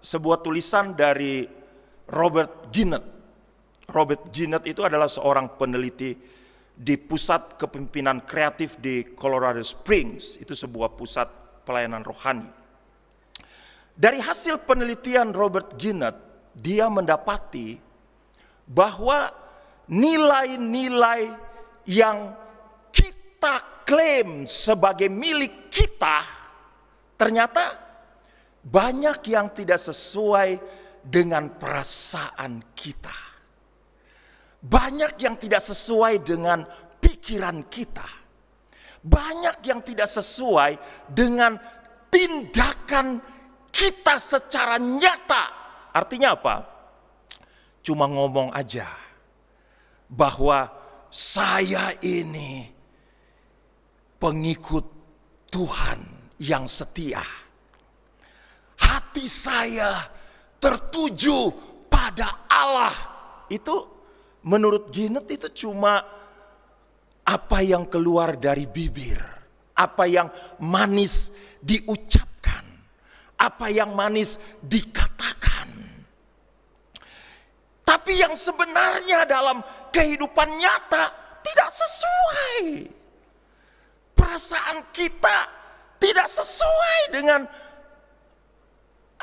sebuah tulisan dari Robert Ginnett. Robert Ginnett itu adalah seorang peneliti di Pusat Kepemimpinan Kreatif di Colorado Springs. Itu sebuah pusat pelayanan rohani. Dari hasil penelitian Robert Ginnett, dia mendapati bahwa nilai-nilai yang kita klaim sebagai milik kita, ternyata banyak yang tidak sesuai dengan perasaan kita. Banyak yang tidak sesuai dengan pikiran kita. Banyak yang tidak sesuai dengan tindakan kita secara nyata. Artinya apa? Cuma ngomong aja bahwa saya ini pengikut Tuhan yang setia. Hati saya tertuju pada Allah. Itu menurut Ginnett itu cuma apa yang keluar dari bibir, apa yang manis diucapkan, apa yang manis dikatakan. Tapi yang sebenarnya dalam kehidupan nyata tidak sesuai. Perasaan kita tidak sesuai dengan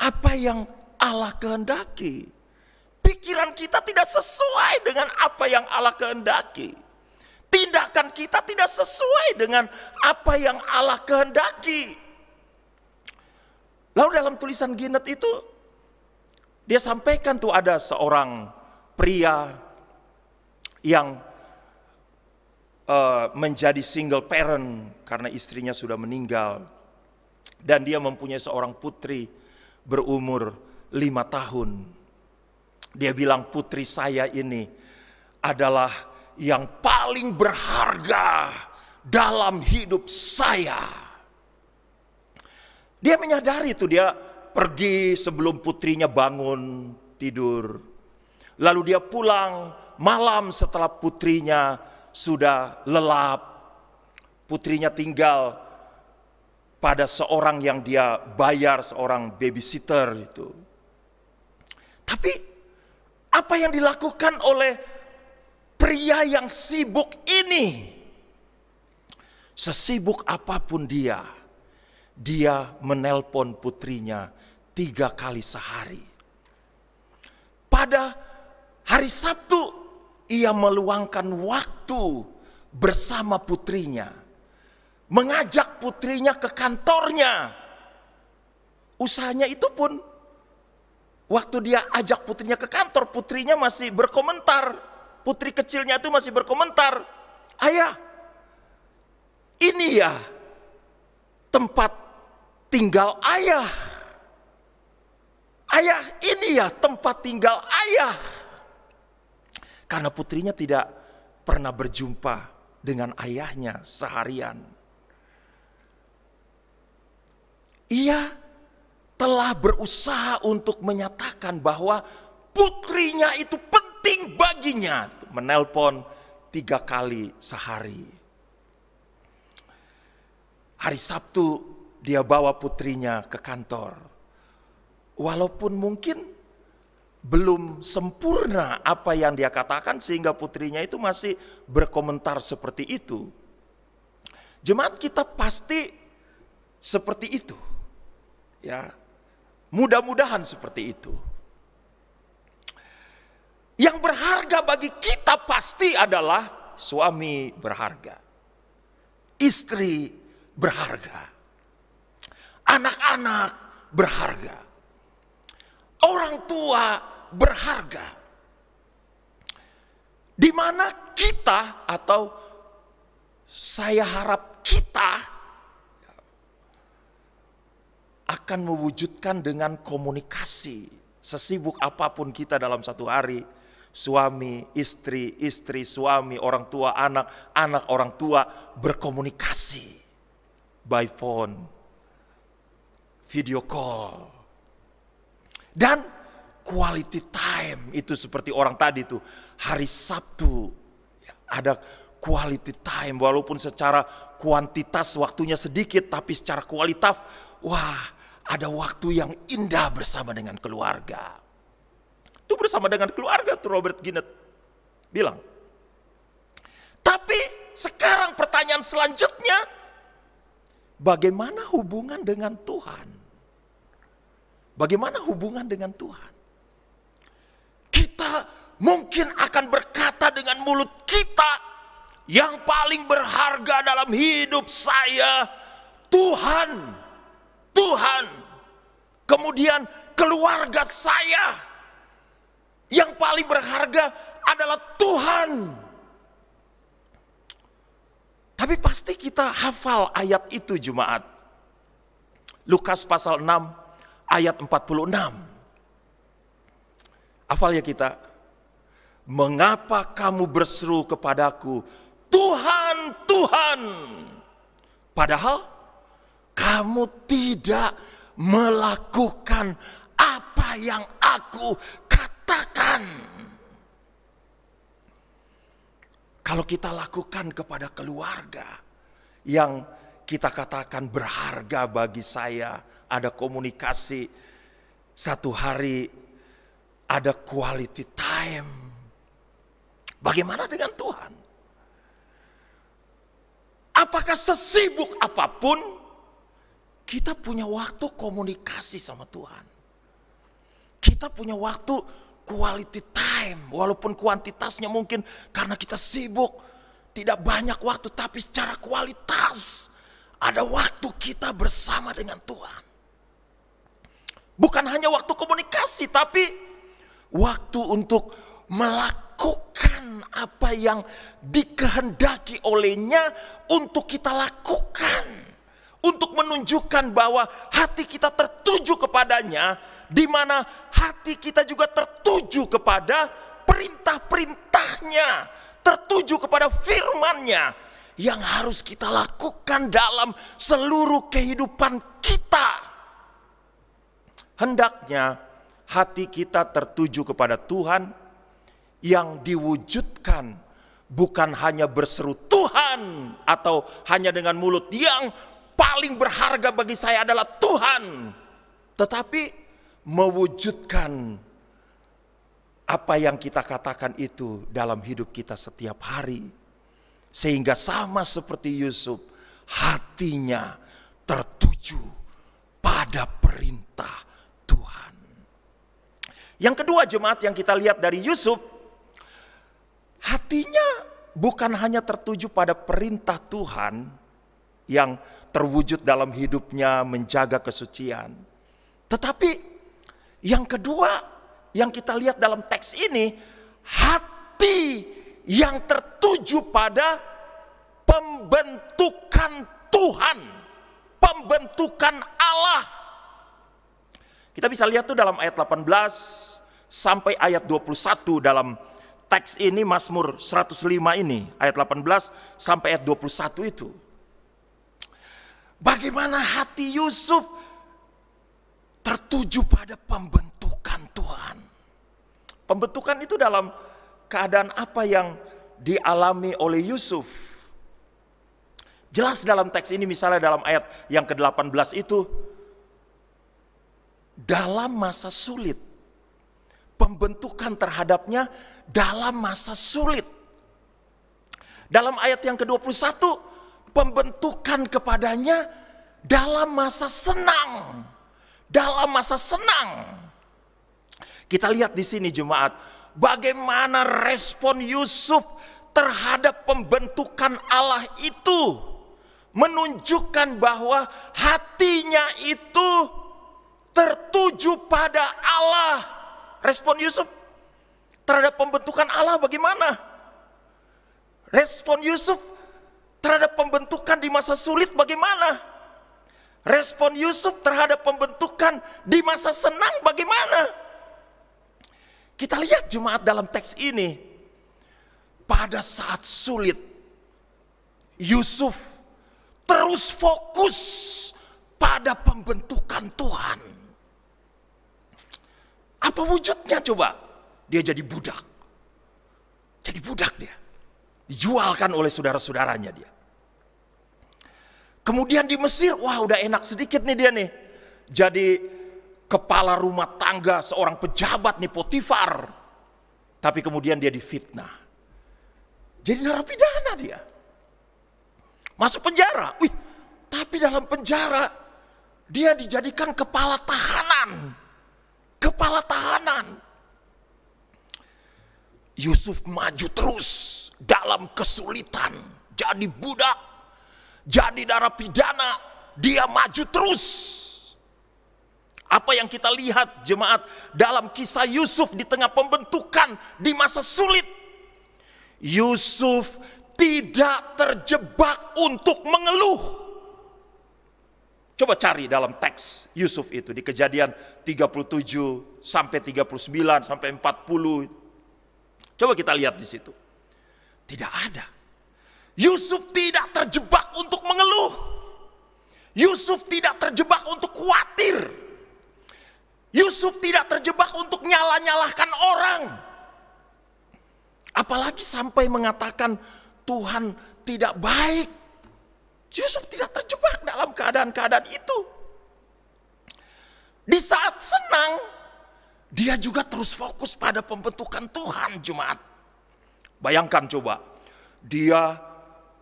apa yang Allah kehendaki. Pikiran kita tidak sesuai dengan apa yang Allah kehendaki. Tindakan kita tidak sesuai dengan apa yang Allah kehendaki. Lalu dalam tulisan Ginet itu dia sampaikan tuh ada seorang pria yang menjadi single parent karena istrinya sudah meninggal. Dan dia mempunyai seorang putri berumur 5 tahun. Dia bilang, putri saya ini adalah yang paling berharga dalam hidup saya. Dia menyadari itu, dia pergi sebelum putrinya bangun tidur. Lalu dia pulang malam setelah putrinya sudah lelap. Putrinya tinggal pada seorang yang dia bayar, seorang babysitter itu. Tapi apa yang dilakukan oleh pria yang sibuk ini, sesibuk apapun dia menelpon putrinya 3 kali sehari. Pada hari Sabtu ia meluangkan waktu bersama putrinya, mengajak putrinya ke kantornya. Usahanya itu pun, waktu dia ajak putrinya ke kantor, putrinya masih berkomentar. Putri kecilnya itu masih berkomentar, ayah, ini ya tempat tinggal ayah. Ayah, ini ya tempat tinggal ayah. Karena putrinya tidak pernah berjumpa dengan ayahnya seharian. Ia telah berusaha untuk menyatakan bahwa putrinya itu penting baginya. Menelpon 3 kali sehari. Hari Sabtu dia bawa putrinya ke kantor. Walaupun mungkin belum sempurna apa yang dia katakan sehingga putrinya itu masih berkomentar seperti itu. Jemaat kita pasti seperti itu. Ya. Mudah-mudahan seperti itu. Yang berharga bagi kita pasti adalah suami berharga. Istri berharga. Anak-anak berharga. Orang tua berharga. Di mana kita, atau saya harap kita akan mewujudkan dengan komunikasi. Sesibuk apapun kita dalam satu hari, suami, istri, istri, suami, orang tua, anak, anak, orang tua berkomunikasi by phone, video call. Dan quality time itu seperti orang tadi tuh, hari Sabtu ada quality time, walaupun secara kuantitas waktunya sedikit, tapi secara kualitas, wah, ada waktu yang indah bersama dengan keluarga. Itu bersama dengan keluarga tuh Robert Ginet bilang. Tapi sekarang pertanyaan selanjutnya, bagaimana hubungan dengan Tuhan? Bagaimana hubungan dengan Tuhan? Kita mungkin akan berkata dengan mulut kita, yang paling berharga dalam hidup saya Tuhan. Tuhan. Kemudian keluarga saya. Yang paling berharga adalah Tuhan. Tapi pasti kita hafal ayat itu jemaat. Lukas pasal 6 ayat 46. Hafal ya kita. Mengapa kamu berseru kepadaku, Tuhan, Tuhan, padahal kamu tidak melakukan apa yang aku katakan. Kalau kita lakukan kepada keluarga yang kita katakan berharga bagi saya, ada komunikasi, satu hari ada quality time. Bagaimana dengan Tuhan? Apakah sesibuk apapun kita punya waktu komunikasi sama Tuhan? Kita punya waktu quality time, walaupun kuantitasnya mungkin karena kita sibuk, tidak banyak waktu, tapi secara kualitas ada waktu kita bersama dengan Tuhan. Bukan hanya waktu komunikasi, tapi waktu untuk melakukan apa yang dikehendaki olehnya untuk kita lakukan. Untuk menunjukkan bahwa hati kita tertuju kepadanya, di mana hati kita juga tertuju kepada perintah-perintahnya, tertuju kepada firman-Nya yang harus kita lakukan dalam seluruh kehidupan kita. Hendaknya hati kita tertuju kepada Tuhan yang diwujudkan bukan hanya berseru Tuhan atau hanya dengan mulut, yang paling berharga bagi saya adalah Tuhan, tetapi mewujudkan apa yang kita katakan itu dalam hidup kita setiap hari. Sehingga sama seperti Yusuf, hatinya tertuju pada perintah Tuhan. Yang kedua, jemaat, yang kita lihat dari Yusuf, hatinya bukan hanya tertuju pada perintah Tuhan yang terwujud dalam hidupnya menjaga kesucian. Tetapi yang kedua yang kita lihat dalam teks ini, hati yang tertuju pada pembentukan Tuhan, pembentukan Allah. Kita bisa lihat tuh dalam ayat 18 sampai ayat 21 dalam teks ini, Mazmur 105 ini, ayat 18 sampai ayat 21 itu. Bagaimana hati Yusuf tertuju pada pembentukan Tuhan. Pembentukan itu dalam keadaan apa yang dialami oleh Yusuf? Jelas dalam teks ini, misalnya dalam ayat yang ke-18 itu, dalam masa sulit. Pembentukan terhadapnya dalam masa sulit. Dalam ayat yang ke-21, pembentukan kepadanya dalam masa senang. Dalam masa senang. Kita lihat di sini, jemaat, bagaimana respon Yusuf terhadap pembentukan Allah itu. Menunjukkan bahwa hatinya itu tertuju pada Allah. Respon Yusuf terhadap pembentukan Allah bagaimana? Respon Yusuf terhadap pembentukan di masa sulit bagaimana? Respon Yusuf terhadap pembentukan di masa senang bagaimana? Kita lihat, jemaat, dalam teks ini, pada saat sulit, Yusuf terus fokus pada pembentukan Tuhan. Apa wujudnya coba? Dia jadi budak. Jadi budak dia. Dijualkan oleh saudara-saudaranya dia. Kemudian di Mesir, wah udah enak sedikit nih dia nih. Jadi kepala rumah tangga seorang pejabat nih, Potifar. Tapi kemudian dia difitnah. Jadi narapidana dia. Masuk penjara. Wih, tapi dalam penjara dia dijadikan kepala tahanan. Kepala tahanan. Yusuf maju terus dalam kesulitan. Jadi budak, jadi narapidana, dia maju terus. Apa yang kita lihat, jemaat, dalam kisah Yusuf di tengah pembentukan di masa sulit, Yusuf tidak terjebak untuk mengeluh. Coba cari dalam teks Yusuf itu di Kejadian 37 sampai 39 sampai 40. Coba kita lihat di situ. Tidak ada. Yusuf tidak terjebak untuk mengeluh. Yusuf tidak terjebak untuk khawatir. Yusuf tidak terjebak untuk nyalah-nyalahkan orang. Apalagi sampai mengatakan Tuhan tidak baik. Yusuf tidak terjebak dalam keadaan-keadaan itu. Di saat senang, dia juga terus fokus pada pembentukan Tuhan, jemaat. Bayangkan coba, dia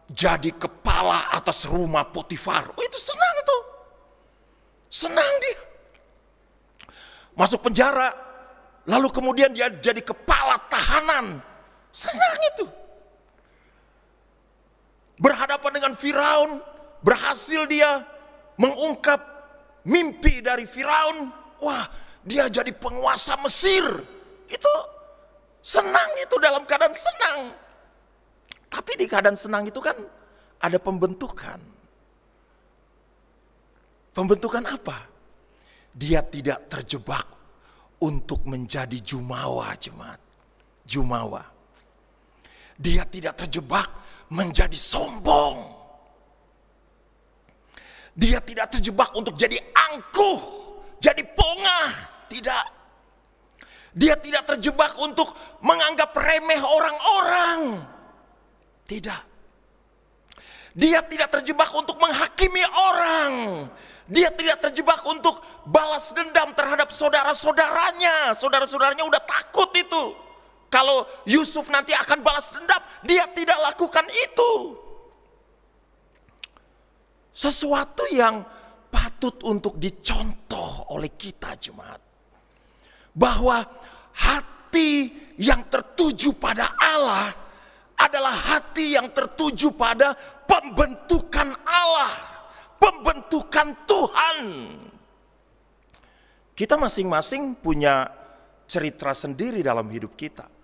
jadi kepala atas rumah Potifar. Oh, itu senang tuh. Senang dia. Masuk penjara, lalu kemudian dia jadi kepala tahanan. Senang itu. Berhadapan dengan Firaun, berhasil dia mengungkap mimpi dari Firaun. Wah, dia jadi penguasa Mesir. Itu senang, itu dalam keadaan senang. Tapi di keadaan senang itu kan ada pembentukan. Pembentukan apa? Dia tidak terjebak untuk menjadi jumawa, jemaat. Jumawa. Dia tidak terjebak menjadi sombong. Dia tidak terjebak untuk jadi angkuh, jadi pongah. Tidak. Dia tidak terjebak untuk menganggap remeh orang-orang. Tidak. Dia tidak terjebak untuk menghakimi orang. Dia tidak terjebak untuk balas dendam terhadap saudara-saudaranya. Saudara-saudaranya udah takut itu. Kalau Yusuf nanti akan balas dendam, dia tidak lakukan itu. Sesuatu yang patut untuk dicontoh oleh kita, jemaat. Bahwa hati yang tertuju pada Allah adalah hati yang tertuju pada pembentukan Allah, pembentukan Tuhan. Kita masing-masing punya cerita sendiri dalam hidup kita.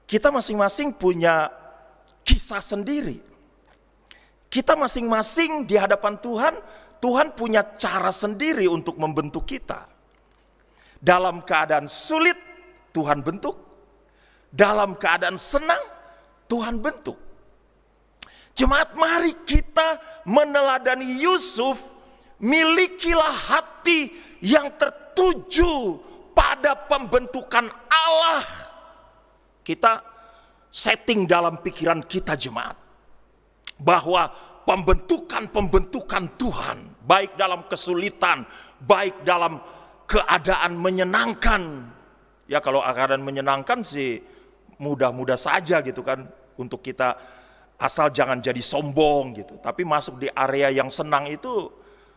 Kita masing-masing punya kisah sendiri. Kita masing-masing di hadapan Tuhan, Tuhan punya cara sendiri untuk membentuk kita. Dalam keadaan sulit, Tuhan bentuk. Dalam keadaan senang, Tuhan bentuk. Jemaat, mari kita meneladani Yusuf. Milikilah hati yang tertuju pada pembentukan Allah. Kita setting dalam pikiran kita, jemaat, bahwa pembentukan Tuhan, baik dalam kesulitan, baik dalam keadaan menyenangkan. Ya, kalau keadaan menyenangkan sih mudah-mudah saja gitu kan, untuk kita asal jangan jadi sombong gitu. Tapi masuk di area yang senang itu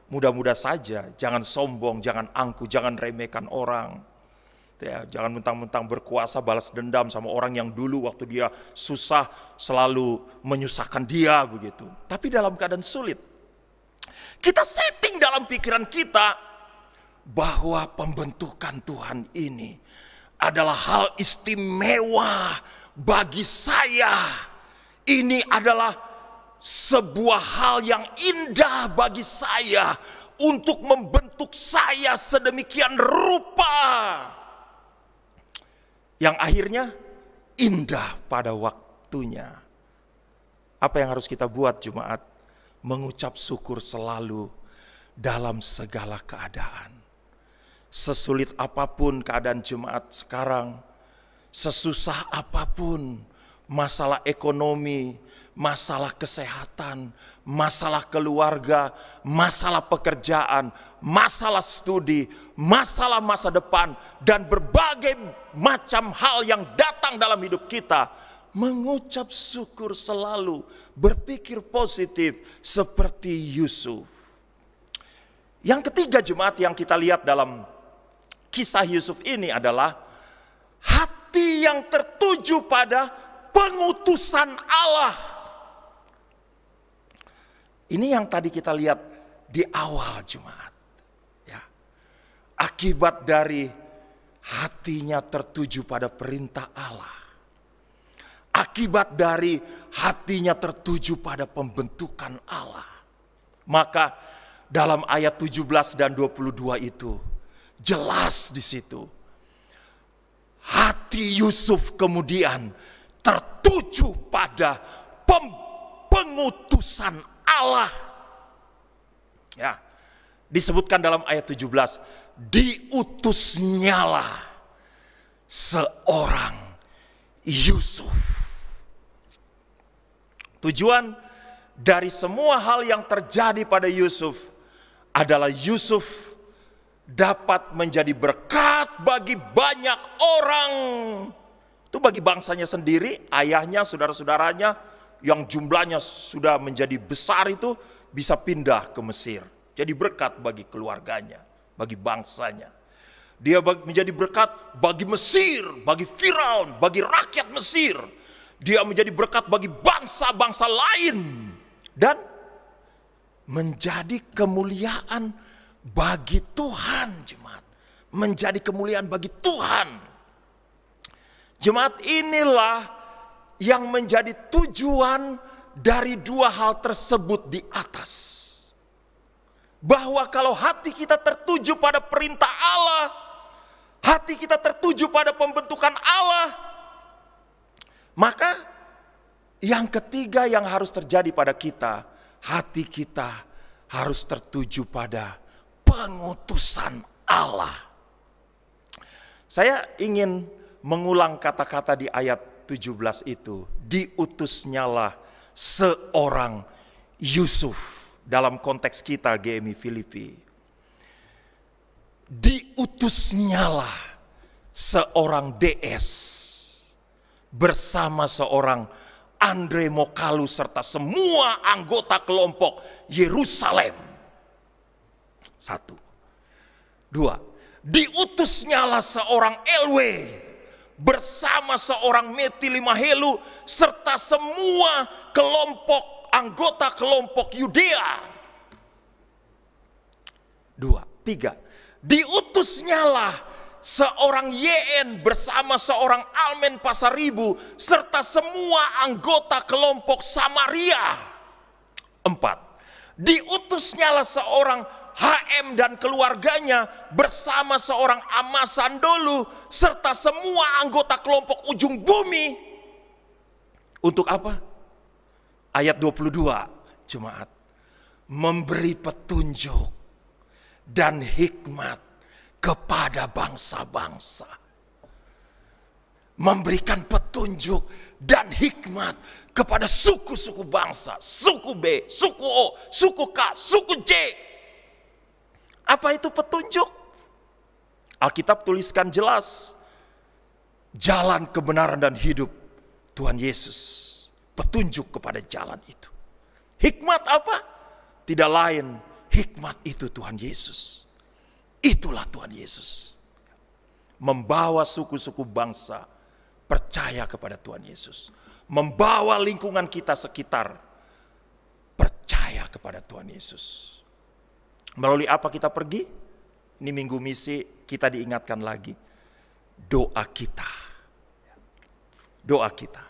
mudah-mudah saja, jangan sombong, jangan angkuh, jangan remehkan orang. Ya, jangan mentang-mentang berkuasa balas dendam sama orang yang dulu waktu dia susah selalu menyusahkan dia begitu. Tapi dalam keadaan sulit, kita setting dalam pikiran kita bahwa pembentukan Tuhan ini adalah hal istimewa bagi saya. Ini adalah sebuah hal yang indah bagi saya untuk membentuk saya sedemikian rupa, yang akhirnya indah pada waktunya. Apa yang harus kita buat, jemaat? Mengucap syukur selalu dalam segala keadaan. Sesulit apapun keadaan jemaat sekarang, sesusah apapun, masalah ekonomi, masalah kesehatan, masalah keluarga, masalah pekerjaan, masalah studi, masalah masa depan, dan berbagai macam hal yang datang dalam hidup kita, mengucap syukur selalu, berpikir positif seperti Yusuf. Yang ketiga, jemaat, yang kita lihat dalam kisah Yusuf ini adalah hati yang tertuju pada pengutusan Allah. Ini yang tadi kita lihat di awal, jemaat. Ya. Akibat dari hatinya tertuju pada perintah Allah. Akibat dari hatinya tertuju pada pembentukan Allah. Maka dalam ayat 17 dan 22 itu jelas di situ. Hati Yusuf kemudian tertuju pada pengutusan Allah. Ya, disebutkan dalam ayat 17, diutusnyalah seorang Yusuf. Tujuan dari semua hal yang terjadi pada Yusuf adalah Yusuf dapat menjadi berkat bagi banyak orang. Itu bagi bangsanya sendiri, ayahnya, saudara-saudaranya yang jumlahnya sudah menjadi besar itu bisa pindah ke Mesir. Jadi berkat bagi keluarganya, bagi bangsanya. Dia menjadi berkat bagi Mesir, bagi Firaun, bagi rakyat Mesir. Dia menjadi berkat bagi bangsa-bangsa lain. Dan menjadi kemuliaan bagi Tuhan, jemaat. Menjadi kemuliaan bagi Tuhan. Jemaat, inilah yang menjadi tujuan dari dua hal tersebut di atas. Bahwa kalau hati kita tertuju pada perintah Allah, hati kita tertuju pada pembentukan Allah, maka yang ketiga yang harus terjadi pada kita, hati kita harus tertuju pada pengutusan Allah. Saya ingin mengulang kata-kata di ayat 17 itu. Diutusnyalah seorang Yusuf. Dalam konteks kita GMI Filipi. Diutusnyalah seorang DS. Bersama seorang Andre Mokalu serta semua anggota kelompok Yerusalem. 1. 2. Diutusnyalah seorang LW bersama seorang Meti Limahelu serta semua kelompok anggota kelompok Yudea. 2. 3. Diutusnyalah seorang YN bersama seorang Almen Pasaribu serta semua anggota kelompok Samaria. 4. Diutusnyalah seorang HM dan keluarganya bersama seorang Amasandolu serta semua anggota kelompok Ujung Bumi. Untuk apa? Ayat 22, jemaat. Memberi petunjuk dan hikmat kepada bangsa-bangsa. Memberikan petunjuk dan hikmat kepada suku-suku bangsa. Suku B, suku O, suku K, suku J. Apa itu petunjuk? Alkitab tuliskan jelas. Jalan kebenaran dan hidup Tuhan Yesus. Petunjuk kepada jalan itu. Hikmat apa? Tidak lain, hikmat itu Tuhan Yesus. Itulah Tuhan Yesus. Membawa suku-suku bangsa percaya kepada Tuhan Yesus. Membawa lingkungan kita sekitar percaya kepada Tuhan Yesus. Melalui apa kita pergi? Ini minggu misi kita diingatkan lagi. Doa kita. Doa kita.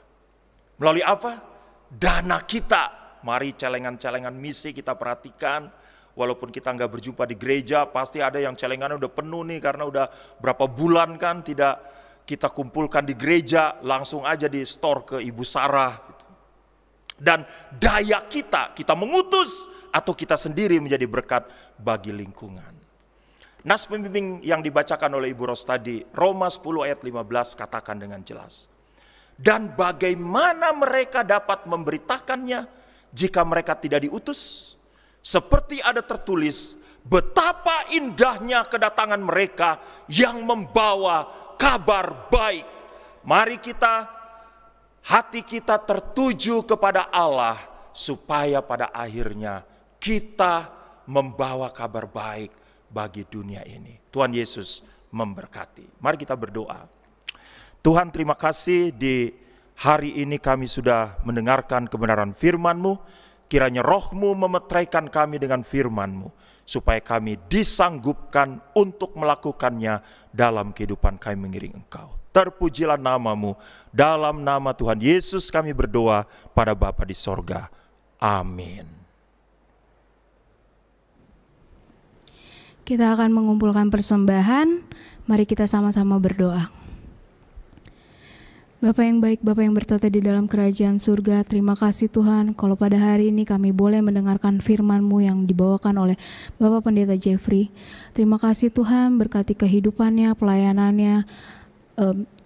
Melalui apa? Dana kita. Mari celengan-celengan misi kita perhatikan. Walaupun kita nggak berjumpa di gereja, pasti ada yang celengannya udah penuh nih karena udah berapa bulan kan tidak kita kumpulkan di gereja, langsung aja di store ke Ibu Sarah. Dan daya kita mengutus atau kita sendiri menjadi berkat bagi lingkungan. Nas pembimbing yang dibacakan oleh Ibu Ros tadi, Roma 10 ayat 15 katakan dengan jelas. Dan bagaimana mereka dapat memberitakannya jika mereka tidak diutus? Seperti ada tertulis, betapa indahnya kedatangan mereka yang membawa kabar baik. Mari hati kita tertuju kepada Allah, supaya pada akhirnya kita membawa kabar baik bagi dunia ini. Tuhan Yesus memberkati. Mari kita berdoa. Tuhan, terima kasih di hari ini kami sudah mendengarkan kebenaran firman-Mu. Kiranya Roh-Mu memetraikan kami dengan firman-Mu, supaya kami disanggupkan untuk melakukannya dalam kehidupan kami mengiring Engkau. Terpujilah nama-Mu, dalam nama Tuhan Yesus kami berdoa pada Bapa di sorga. Amin. Kita akan mengumpulkan persembahan, mari kita sama-sama berdoa. Bapa yang baik, Bapa yang bertata di dalam kerajaan surga, terima kasih Tuhan kalau pada hari ini kami boleh mendengarkan firman-Mu yang dibawakan oleh Bapak Pendeta Jeffrey. Terima kasih Tuhan, berkati kehidupannya, pelayanannya,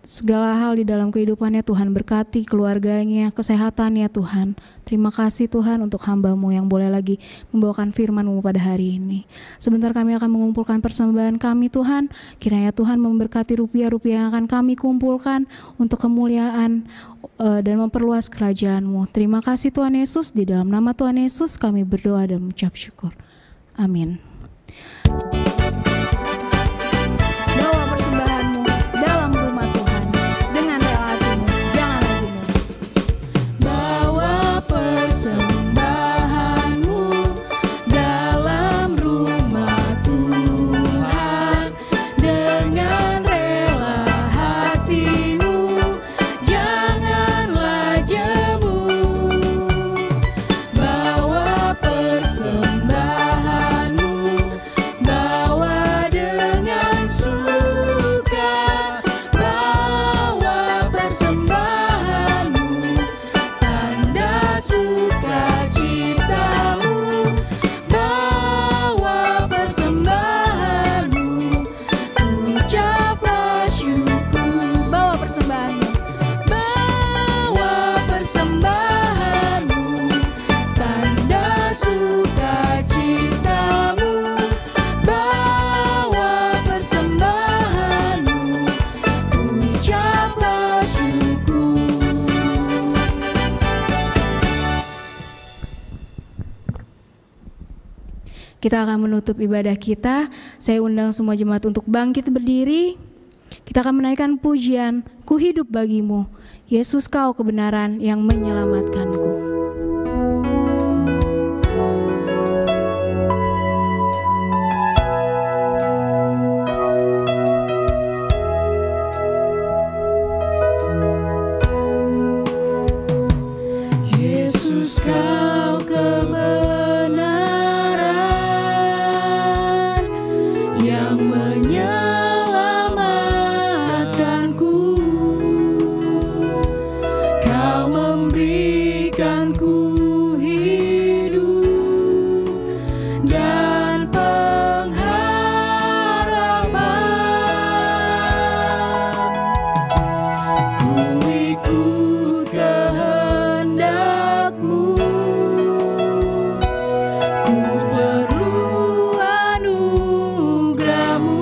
segala hal di dalam kehidupannya. Tuhan berkati keluarganya, kesehatannya Tuhan. Terima kasih Tuhan untuk hamba-Mu yang boleh lagi membawakan firman-Mu pada hari ini. Sebentar kami akan mengumpulkan persembahan kami Tuhan. Kiranya Tuhan memberkati rupiah-rupiah yang akan kami kumpulkan untuk kemuliaan dan memperluas kerajaan-Mu. Terima kasih Tuhan Yesus, di dalam nama Tuhan Yesus kami berdoa dan mengucap syukur. Amin. Bawa persembahanmu dalam rumah Tuhan dengan rela hatimu, janganlah jenuh. Bawa persembahanmu dalam rumah Tuhan dengan rela hatimu, janganlah jemu. Bawa persembahanmu, bawa dengan suka. Bawa persembahanmu, tanda sukacitamu. Bawa persembahanmu, ucaplah syukur. Bawa persembahanmu, Bawa persembahanmu, tanda sukacitamu. Bawa persembahanmu, ucaplah syukur. kita akan menutup ibadah kita. Saya undang semua jemaat untuk bangkit berdiri. Kita akan menaikkan pujian, Ku hidup bagimu, Yesus Kau kebenaran yang menyelamatkanku. Yesus Kau kebenaran yang menyelamatkanku. Kau memberikanku hidup dan pengharapan. Ku ikut kehendak-Mu, ku perlu anugerah-Mu.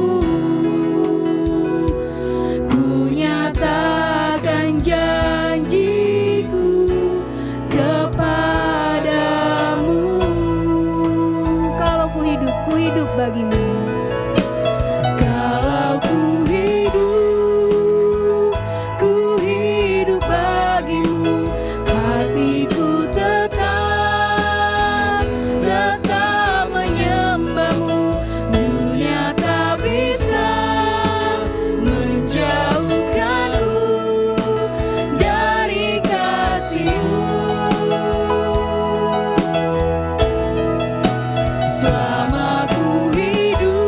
Ku nyatakan janjiku kepadamu. Kalau ku hidup bagimu. Kalau ku hidup bagimu, hatiku tetap menyembah-Mu. Dunia tak bisa menjauhkanku dari kasih-Mu. Selama ku hidup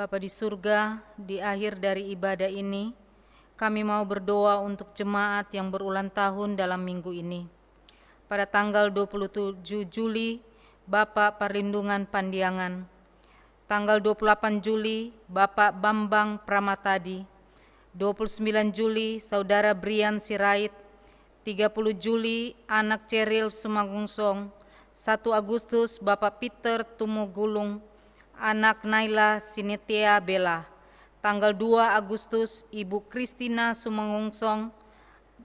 Bapa di surga, di akhir dari ibadah ini, kami mau berdoa untuk jemaat yang berulang tahun dalam minggu ini. Pada tanggal 27 Juli, Bapak Perlindungan Pandiangan. Tanggal 28 Juli, Bapak Bambang Pramatadi. 29 Juli, Saudara Brian Sirait. 30 Juli, anak Ceril Sumangungsong. 1 Agustus, Bapak Peter Tumugulung. Anak Naila Sinetia Bella. Tanggal 2 Agustus, Ibu Kristina Sumangungsong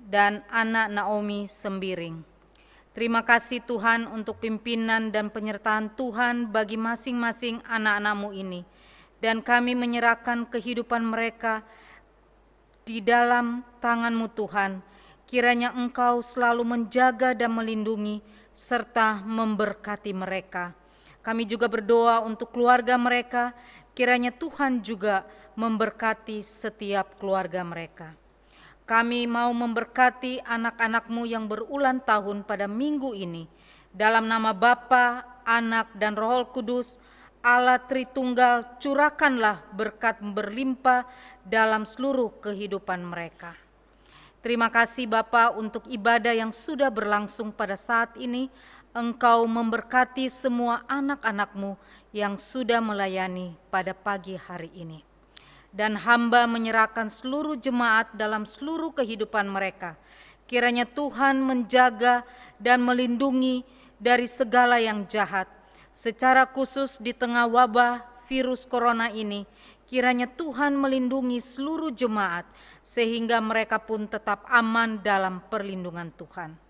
dan anak Naomi Sembiring. Terima kasih Tuhan untuk pimpinan dan penyertaan Tuhan bagi masing-masing anak-anak-Mu ini. Dan kami menyerahkan kehidupan mereka di dalam tangan-Mu Tuhan. Kiranya Engkau selalu menjaga dan melindungi serta memberkati mereka. Kami juga berdoa untuk keluarga mereka, kiranya Tuhan juga memberkati setiap keluarga mereka. Kami mau memberkati anak-anak-Mu yang berulang tahun pada minggu ini. Dalam nama Bapa, Anak, dan Roh Kudus, Allah Tritunggal, curahkanlah berkat berlimpah dalam seluruh kehidupan mereka. Terima kasih Bapa untuk ibadah yang sudah berlangsung pada saat ini. Engkau memberkati semua anak-anak-Mu yang sudah melayani pada pagi hari ini. Dan hamba menyerahkan seluruh jemaat dalam seluruh kehidupan mereka. Kiranya Tuhan menjaga dan melindungi dari segala yang jahat. Secara khusus di tengah wabah virus corona ini, kiranya Tuhan melindungi seluruh jemaat sehingga mereka pun tetap aman dalam perlindungan Tuhan.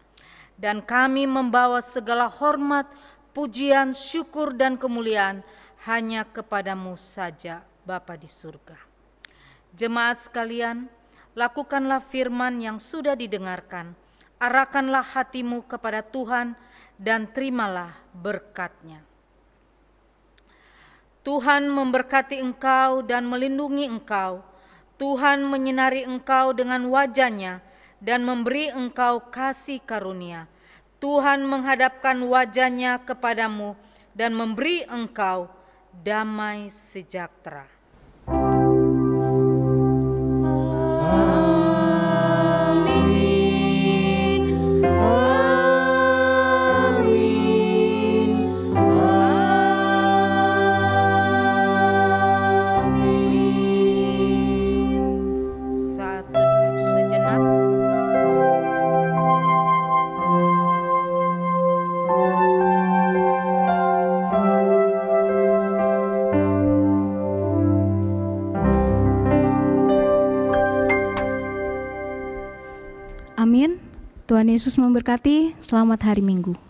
Dan kami membawa segala hormat, pujian, syukur, dan kemuliaan hanya kepadamu saja, Bapa di surga. Jemaat sekalian, lakukanlah firman yang sudah didengarkan, arahkanlah hatimu kepada Tuhan, dan terimalah berkat-Nya. Tuhan memberkati engkau dan melindungi engkau. Tuhan menyinari engkau dengan wajah-Nya dan memberi engkau kasih karunia. Tuhan menghadapkan wajah-Nya kepadamu dan memberi engkau damai sejahtera. Amin. Tuhan Yesus memberkati. Selamat hari Minggu.